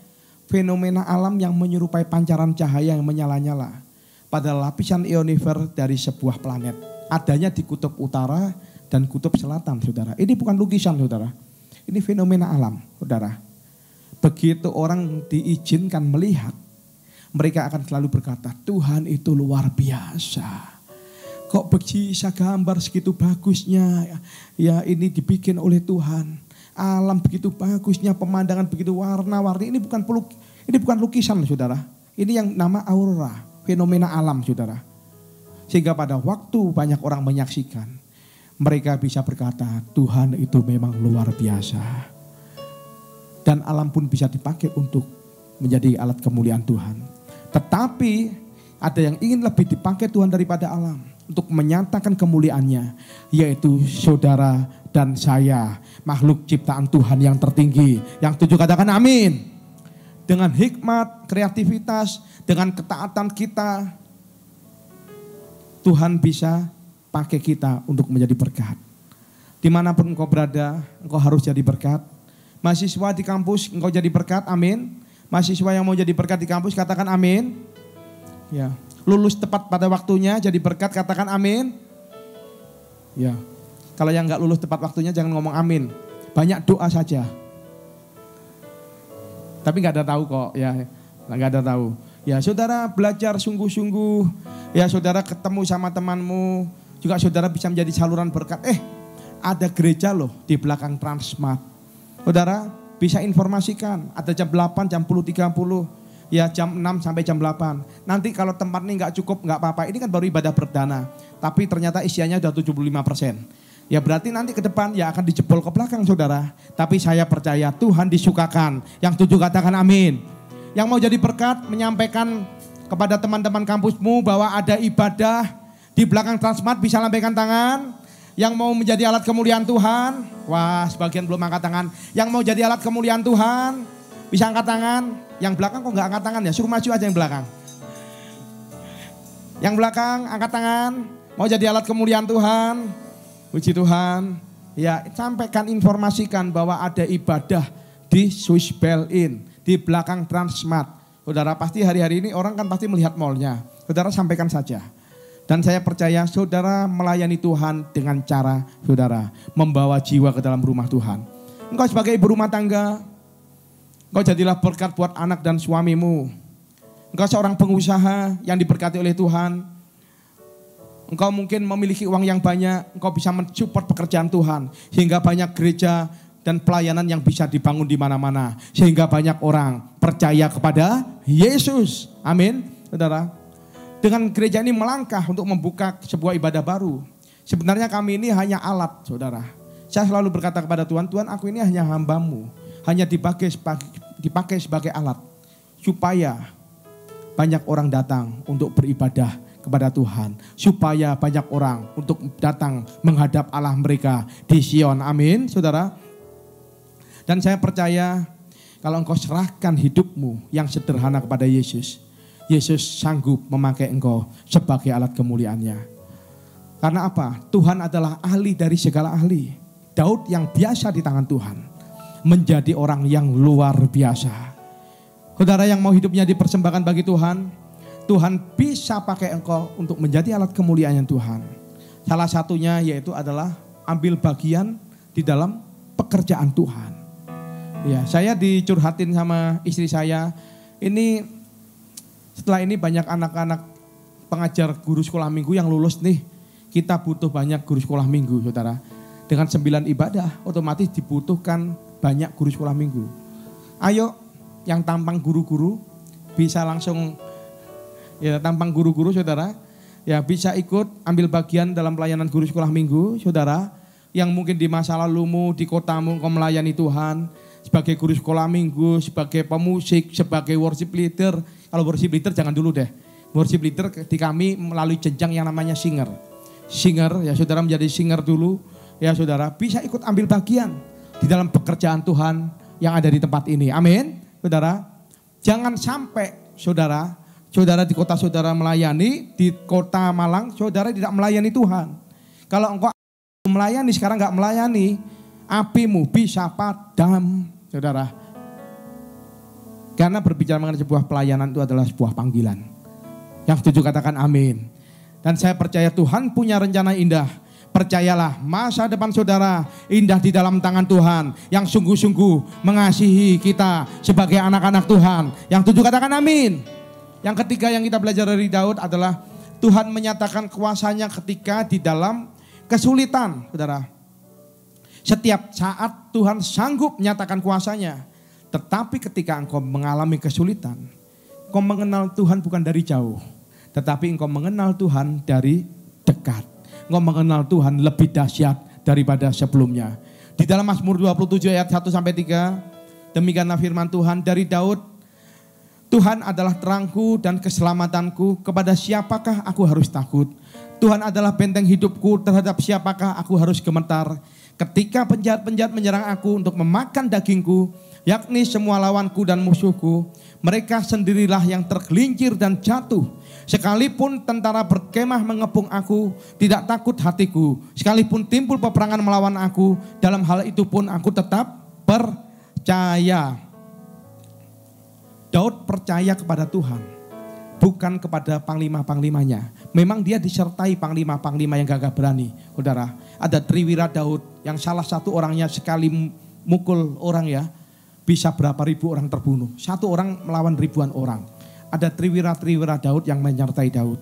Speaker 3: fenomena alam yang menyerupai pancaran cahaya yang menyala-nyala pada lapisan ionover dari sebuah planet. Adanya di kutub utara dan kutub selatan, saudara. Ini bukan lukisan, saudara. Ini fenomena alam, saudara. Begitu orang diizinkan melihat, mereka akan selalu berkata, Tuhan itu luar biasa. Kok bisa gambar segitu bagusnya? Ya, ini dibikin oleh Tuhan. Alam begitu bagusnya, pemandangan begitu warna-warni. Ini bukan lukisan, saudara. Ini yang nama aurora, fenomena alam, saudara. Sehingga pada waktu banyak orang menyaksikan, mereka bisa berkata, Tuhan itu memang luar biasa. Dan alam pun bisa dipakai untuk menjadi alat kemuliaan Tuhan. Tetapi ada yang ingin lebih dipakai Tuhan daripada alam untuk menyatakan kemuliaannya, yaitu saudara dan saya, makhluk ciptaan Tuhan yang tertinggi. Yang tujuh katakan amin. Dengan hikmat, kreativitas, dengan ketaatan kita, Tuhan bisa pakai kita untuk menjadi berkat. Dimanapun engkau berada, engkau harus jadi berkat. Mahasiswa di kampus, engkau jadi berkat, amin. Mahasiswa yang mau jadi berkat di kampus, katakan amin. Ya, lulus tepat pada waktunya, jadi berkat, katakan amin. Ya, kalau yang nggak lulus tepat waktunya jangan ngomong amin. Banyak doa saja. Tapi nggak ada tahu kok, ya, nggak ada tahu. Ya, saudara belajar sungguh-sungguh. Ya, saudara ketemu sama temanmu, juga saudara bisa menjadi saluran berkat. Ada gereja loh di belakang Transmart. Saudara bisa informasikan, ada jam 8, jam 10.30, ya jam 6 sampai jam 8. Nanti kalau tempat ini nggak cukup, nggak apa-apa. Ini kan baru ibadah perdana, tapi ternyata isiannya udah 75%. Ya berarti nanti ke depan ya akan dijebol ke belakang, saudara. Tapi saya percaya Tuhan disukakan. Yang tujuh katakan amin. Yang mau jadi berkat, menyampaikan kepada teman-teman kampusmu bahwa ada ibadah di belakang Transmart, bisa lambaikan tangan. Yang mau menjadi alat kemuliaan Tuhan, wah sebagian belum angkat tangan. Yang mau jadi alat kemuliaan Tuhan, bisa angkat tangan. Yang belakang kok nggak angkat tangan ya, suruh maju aja yang belakang. Yang belakang angkat tangan, mau jadi alat kemuliaan Tuhan. Puji Tuhan. Ya, sampaikan, informasikan bahwa ada ibadah di Swiss Bell Inn, di belakang Transmart. Saudara, pasti hari-hari ini orang kan pasti melihat mallnya. Saudara sampaikan saja. Dan saya percaya saudara melayani Tuhan dengan cara saudara membawa jiwa ke dalam rumah Tuhan. Engkau sebagai ibu rumah tangga, engkau jadilah berkat buat anak dan suamimu. Engkau seorang pengusaha yang diberkati oleh Tuhan. Engkau mungkin memiliki uang yang banyak, engkau bisa mensupport pekerjaan Tuhan. Sehingga banyak gereja dan pelayanan yang bisa dibangun di mana-mana. Sehingga banyak orang percaya kepada Yesus. Amin, saudara. Dengan gereja ini melangkah untuk membuka sebuah ibadah baru. Sebenarnya kami ini hanya alat, saudara. Saya selalu berkata kepada Tuhan, Tuhan aku ini hanya hambamu. Hanya dipakai sebagai alat. Supaya banyak orang datang untuk beribadah kepada Tuhan. Supaya banyak orang untuk datang menghadap Allah mereka di Sion. Amin, saudara. Dan saya percaya Kalau engkau serahkan hidupmu yang sederhana kepada Yesus, Yesus sanggup memakai engkau sebagai alat kemuliaannya. Karena apa? Tuhan adalah ahli dari segala ahli. Daud yang biasa di tangan Tuhan menjadi orang yang luar biasa. Saudara yang mau hidupnya dipersembahkan bagi Tuhan, Tuhan bisa pakai engkau untuk menjadi alat kemuliaan Tuhan. Salah satunya yaitu adalah ambil bagian di dalam pekerjaan Tuhan. Ya, saya dicurhatin sama istri saya, ini setelah ini banyak anak-anak pengajar guru sekolah minggu yang lulus nih. Kita butuh banyak guru sekolah minggu, saudara. Dengan 9 ibadah, otomatis dibutuhkan banyak guru sekolah minggu. Ayo, yang tampang guru-guru, bisa langsung, ya tampang guru-guru saudara, ya bisa ikut ambil bagian dalam pelayanan guru sekolah minggu, saudara. Yang mungkin di masa lalumu, di kotamu, kau melayani Tuhan, sebagai guru sekolah minggu, sebagai pemusik, sebagai worship leader. Kalau worship leader jangan dulu deh. Worship leader di kami melalui jenjang yang namanya singer. Singer, ya saudara menjadi singer dulu. Ya saudara bisa ikut ambil bagian di dalam pekerjaan Tuhan yang ada di tempat ini. Amin. Saudara, jangan sampai saudara di kota saudara melayani, di kota Malang saudara tidak melayani Tuhan. Kalau engkau melayani sekarang nggak melayani, apimu bisa padam, saudara. Karena berbicara mengenai sebuah pelayanan itu adalah sebuah panggilan. Yang setuju katakan amin. Dan saya percaya Tuhan punya rencana indah. Percayalah, masa depan saudara indah di dalam tangan Tuhan yang sungguh-sungguh mengasihi kita sebagai anak-anak Tuhan. Yang tujuh katakan amin. Yang ketiga yang kita belajar dari Daud adalah Tuhan menyatakan kuasanya ketika di dalam kesulitan, saudara. Setiap saat Tuhan sanggup menyatakan kuasanya. Tetapi ketika engkau mengalami kesulitan, engkau mengenal Tuhan bukan dari jauh, tetapi engkau mengenal Tuhan dari dekat. Engkau mengenal Tuhan lebih dahsyat daripada sebelumnya. Di dalam Mazmur 27 ayat 1-3, demikianlah firman Tuhan dari Daud, Tuhan adalah terangku dan keselamatanku, kepada siapakah aku harus takut? Tuhan adalah benteng hidupku, terhadap siapakah aku harus gemetar? Ketika penjahat-penjahat menyerang aku untuk memakan dagingku, yakni semua lawanku dan musuhku, mereka sendirilah yang tergelincir dan jatuh. Sekalipun tentara berkemah mengepung aku, tidak takut hatiku. Sekalipun timbul peperangan melawan aku, dalam hal itu pun aku tetap percaya. Daud percaya kepada Tuhan, bukan kepada panglima-panglimanya. Memang dia disertai panglima-panglima yang gagah berani. Saudara, ada Triwira Daud yang salah satu orangnya sekali mukul orang ya, bisa berapa ribu orang terbunuh. Satu orang melawan ribuan orang. Ada Triwira Daud yang menyertai Daud.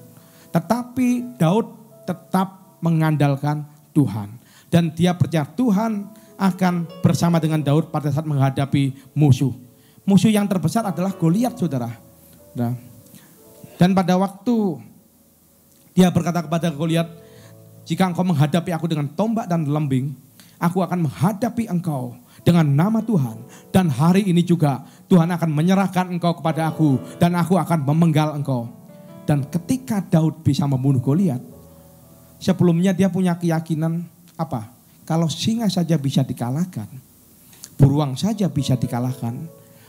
Speaker 3: Tetapi Daud tetap mengandalkan Tuhan. Dan dia percaya Tuhan akan bersama dengan Daud pada saat menghadapi musuh. Musuh yang terbesar adalah Goliat, saudara. Dan pada waktu dia berkata kepada Goliat, jika engkau menghadapi aku dengan tombak dan lembing, aku akan menghadapi engkau dengan nama Tuhan. Dan hari ini juga Tuhan akan menyerahkan engkau kepada aku dan aku akan memenggal engkau. Dan ketika Daud bisa membunuh Goliat, sebelumnya dia punya keyakinan apa? Kalau singa saja bisa dikalahkan, beruang saja bisa dikalahkan,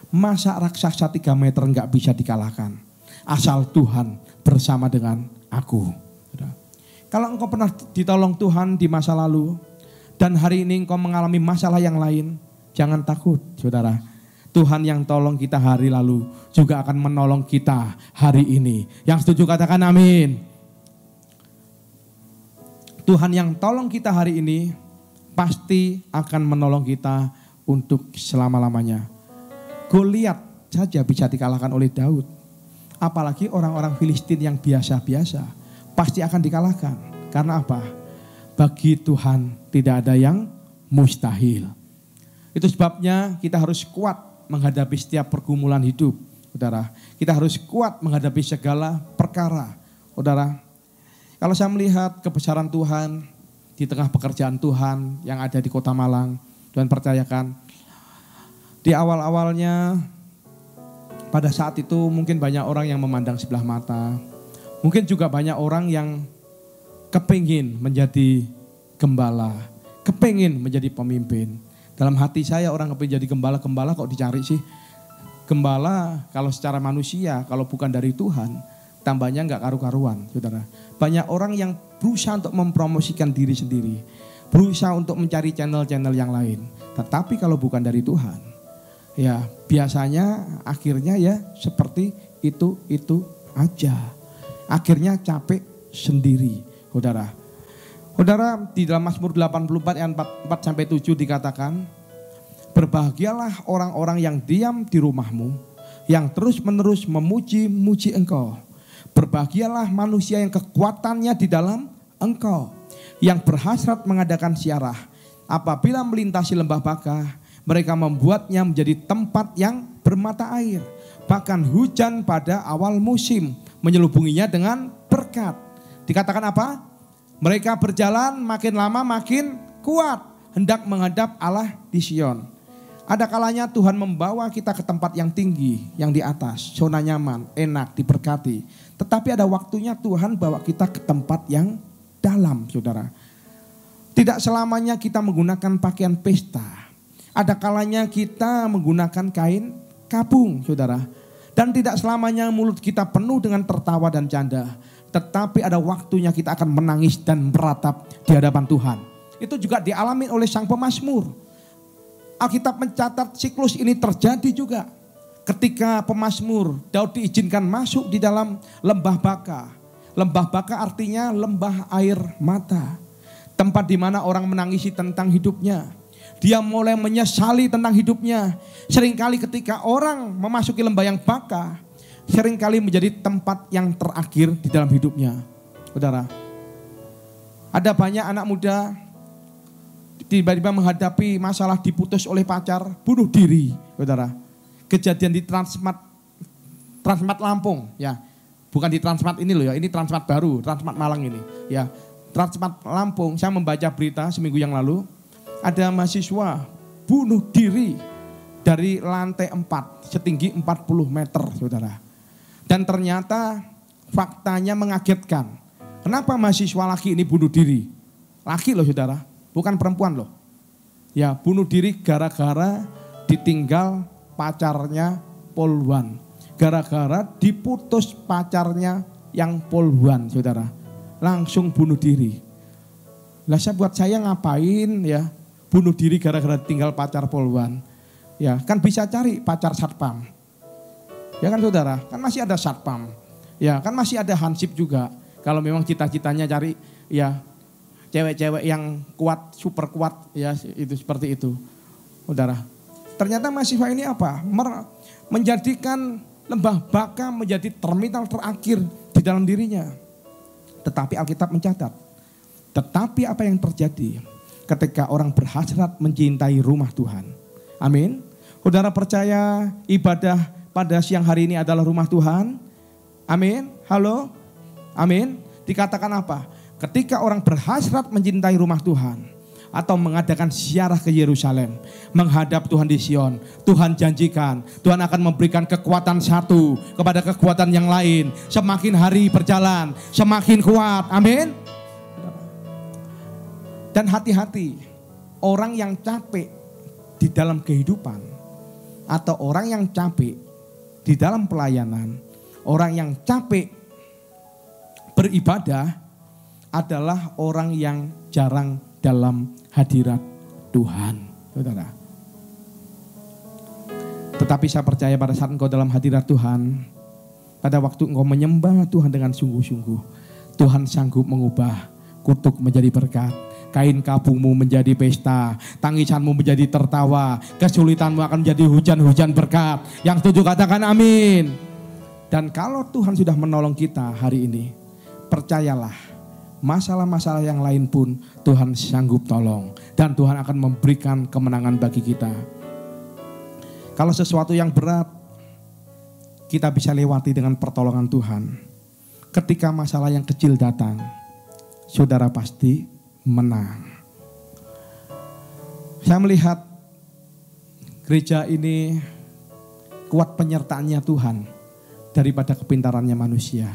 Speaker 3: masa raksasa 3 meter enggak bisa dikalahkan. Asal Tuhan bersama dengan aku. Kalau engkau pernah ditolong Tuhan di masa lalu dan hari ini engkau mengalami masalah yang lain, jangan takut, saudara. Tuhan yang tolong kita hari lalu juga akan menolong kita hari ini. Yang setuju katakan amin. Tuhan yang tolong kita hari ini pasti akan menolong kita untuk selama-lamanya. Goliat saja bisa dikalahkan oleh Daud. Apalagi orang-orang Filistin yang biasa-biasa pasti akan dikalahkan. Karena apa? Bagi Tuhan tidak ada yang mustahil. Itu sebabnya kita harus kuat menghadapi setiap pergumulan hidup, saudara. Kita harus kuat menghadapi segala perkara, saudara. Kalau saya melihat kebesaran Tuhan di tengah pekerjaan Tuhan yang ada di Kota Malang, Tuhan percayakan. Di awal-awalnya, pada saat itu mungkin banyak orang yang memandang sebelah mata. Mungkin juga banyak orang yang kepingin menjadi gembala, kepingin menjadi pemimpin. Dalam hati saya orang kepingin jadi gembala kok dicari sih. Gembala kalau secara manusia, kalau bukan dari Tuhan, tambahnya nggak karu-karuan, saudara. Banyak orang yang berusaha untuk mempromosikan diri sendiri, berusaha untuk mencari channel-channel yang lain. Tetapi kalau bukan dari Tuhan, ya biasanya akhirnya ya seperti itu aja. Akhirnya capek sendiri, saudara. Saudara, di dalam Mazmur 84 ayat 4-7 dikatakan, berbahagialah orang-orang yang diam di rumahmu, yang terus-menerus memuji-muji engkau. Berbahagialah manusia yang kekuatannya di dalam engkau, yang berhasrat mengadakan ziarah. Apabila melintasi lembah Baka, mereka membuatnya menjadi tempat yang bermata air. Bahkan hujan pada awal musim menyelubunginya dengan berkat. Dikatakan apa? Mereka berjalan makin lama makin kuat, hendak menghadap Allah di Sion. Ada kalanya Tuhan membawa kita ke tempat yang tinggi, yang di atas, zona nyaman, enak, diberkati. Tetapi ada waktunya Tuhan bawa kita ke tempat yang dalam, saudara. Tidak selamanya kita menggunakan pakaian pesta. Ada kalanya kita menggunakan kain kabung, saudara. Dan tidak selamanya mulut kita penuh dengan tertawa dan canda. Tetapi ada waktunya kita akan menangis dan meratap di hadapan Tuhan. Itu juga dialami oleh sang pemazmur. Alkitab mencatat siklus ini terjadi juga. Ketika pemazmur Daud diizinkan masuk di dalam lembah Baka. Lembah Baka artinya lembah air mata. Tempat di mana orang menangisi tentang hidupnya. Dia mulai menyesali tentang hidupnya. Seringkali ketika orang memasuki lembah yang Baka, seringkali menjadi tempat yang terakhir di dalam hidupnya. Saudara, ada banyak anak muda tiba-tiba menghadapi masalah diputus oleh pacar, bunuh diri, saudara. Kejadian di Transmart Lampung, ya, bukan di Transmart ini loh ya, ini Transmart baru, Transmart Malang ini, ya. Transmart Lampung, saya membaca berita seminggu yang lalu, ada mahasiswa bunuh diri dari lantai 4, setinggi 40 meter, saudara. Dan ternyata faktanya mengagetkan. Kenapa mahasiswa laki ini bunuh diri? Laki loh saudara, bukan perempuan loh. Ya, bunuh diri gara-gara ditinggal pacarnya poluan. Gara-gara diputus pacarnya yang poluan, saudara. Langsung bunuh diri. Lah buat saya ngapain ya bunuh diri gara-gara tinggal pacar poluan? Ya, kan bisa cari pacar satpam. Ya kan saudara, kan masih ada satpam. Ya kan masih ada hansip juga. Kalau memang cita-citanya cari ya cewek-cewek yang kuat, super kuat ya itu seperti itu. Saudara, ternyata mahasiswa ini apa? Menjadikan lembah Baka menjadi terminal terakhir di dalam dirinya. Tetapi Alkitab mencatat. Tetapi apa yang terjadi ketika orang berhasrat mencintai rumah Tuhan? Amin. Saudara percaya ibadah pada siang hari ini adalah rumah Tuhan? Amin. Halo? Amin. Dikatakan apa? Ketika orang berhasrat mencintai rumah Tuhan atau mengadakan ziarah ke Yerusalem, menghadap Tuhan di Sion, Tuhan janjikan Tuhan akan memberikan kekuatan satu kepada kekuatan yang lain. Semakin hari berjalan, semakin kuat. Amin. Dan hati-hati, orang yang capek di dalam kehidupan atau orang yang capek di dalam pelayanan, orang yang capek beribadah adalah orang yang jarang dalam hadirat Tuhan, saudara. Tetapi saya percaya pada saat engkau dalam hadirat Tuhan, pada waktu engkau menyembah Tuhan dengan sungguh-sungguh, Tuhan sanggup mengubah kutuk menjadi berkat, kain kabungmu menjadi pesta, tangisanmu menjadi tertawa, kesulitanmu akan menjadi hujan-hujan berkat. Yang setuju katakan amin. Dan kalau Tuhan sudah menolong kita hari ini, percayalah, masalah-masalah yang lain pun Tuhan sanggup tolong. Dan Tuhan akan memberikan kemenangan bagi kita. Kalau sesuatu yang berat, kita bisa lewati dengan pertolongan Tuhan. Ketika masalah yang kecil datang, saudara pasti menang. Saya melihat gereja ini kuat penyertaannya Tuhan daripada kepintarannya manusia.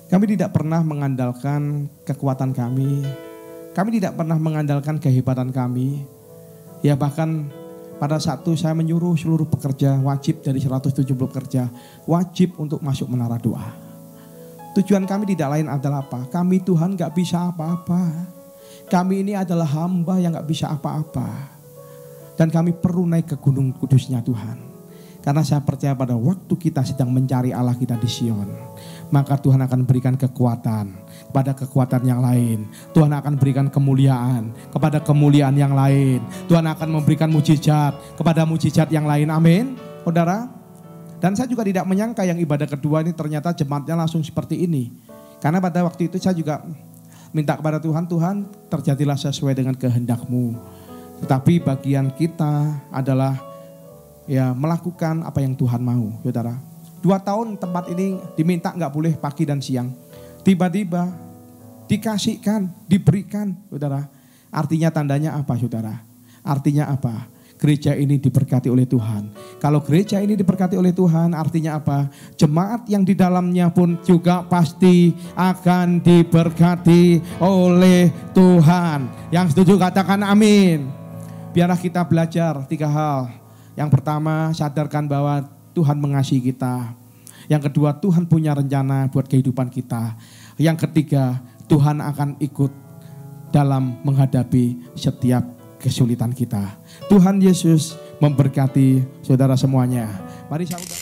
Speaker 3: Kami tidak pernah mengandalkan kekuatan kami. Kami tidak pernah mengandalkan kehebatan kami. Ya bahkan pada saat itu saya menyuruh seluruh pekerja wajib dari 170 pekerja wajib untuk masuk menara doa. Tujuan kami tidak lain adalah apa? Kami Tuhan gak bisa apa-apa. Kami ini adalah hamba yang gak bisa apa-apa. Dan kami perlu naik ke gunung kudusnya Tuhan. Karena saya percaya pada waktu kita sedang mencari Allah kita di Sion, maka Tuhan akan berikan kekuatan kepada kekuatan yang lain. Tuhan akan berikan kemuliaan kepada kemuliaan yang lain. Tuhan akan memberikan mujizat kepada mujizat yang lain. Amin, saudara. Dan saya juga tidak menyangka yang ibadah kedua ini ternyata jemaatnya langsung seperti ini. Karena pada waktu itu saya juga minta kepada Tuhan, Tuhan terjadilah sesuai dengan kehendak-Mu. Tetapi bagian kita adalah ya melakukan apa yang Tuhan mau, saudara. 2 tahun tempat ini diminta nggak boleh pagi dan siang. Tiba-tiba dikasihkan, diberikan, saudara. Artinya tandanya apa, saudara? Artinya apa? Gereja ini diberkati oleh Tuhan. Kalau gereja ini diberkati oleh Tuhan, artinya apa? Jemaat yang di dalamnya pun juga pasti akan diberkati oleh Tuhan. Yang setuju katakan amin. Biarlah kita belajar 3 hal. Yang pertama, sadarkan bahwa Tuhan mengasihi kita. Yang kedua, Tuhan punya rencana buat kehidupan kita. Yang ketiga, Tuhan akan ikut dalam menghadapi setiap kesulitan kita. Tuhan Yesus memberkati saudara semuanya. Mari saudara.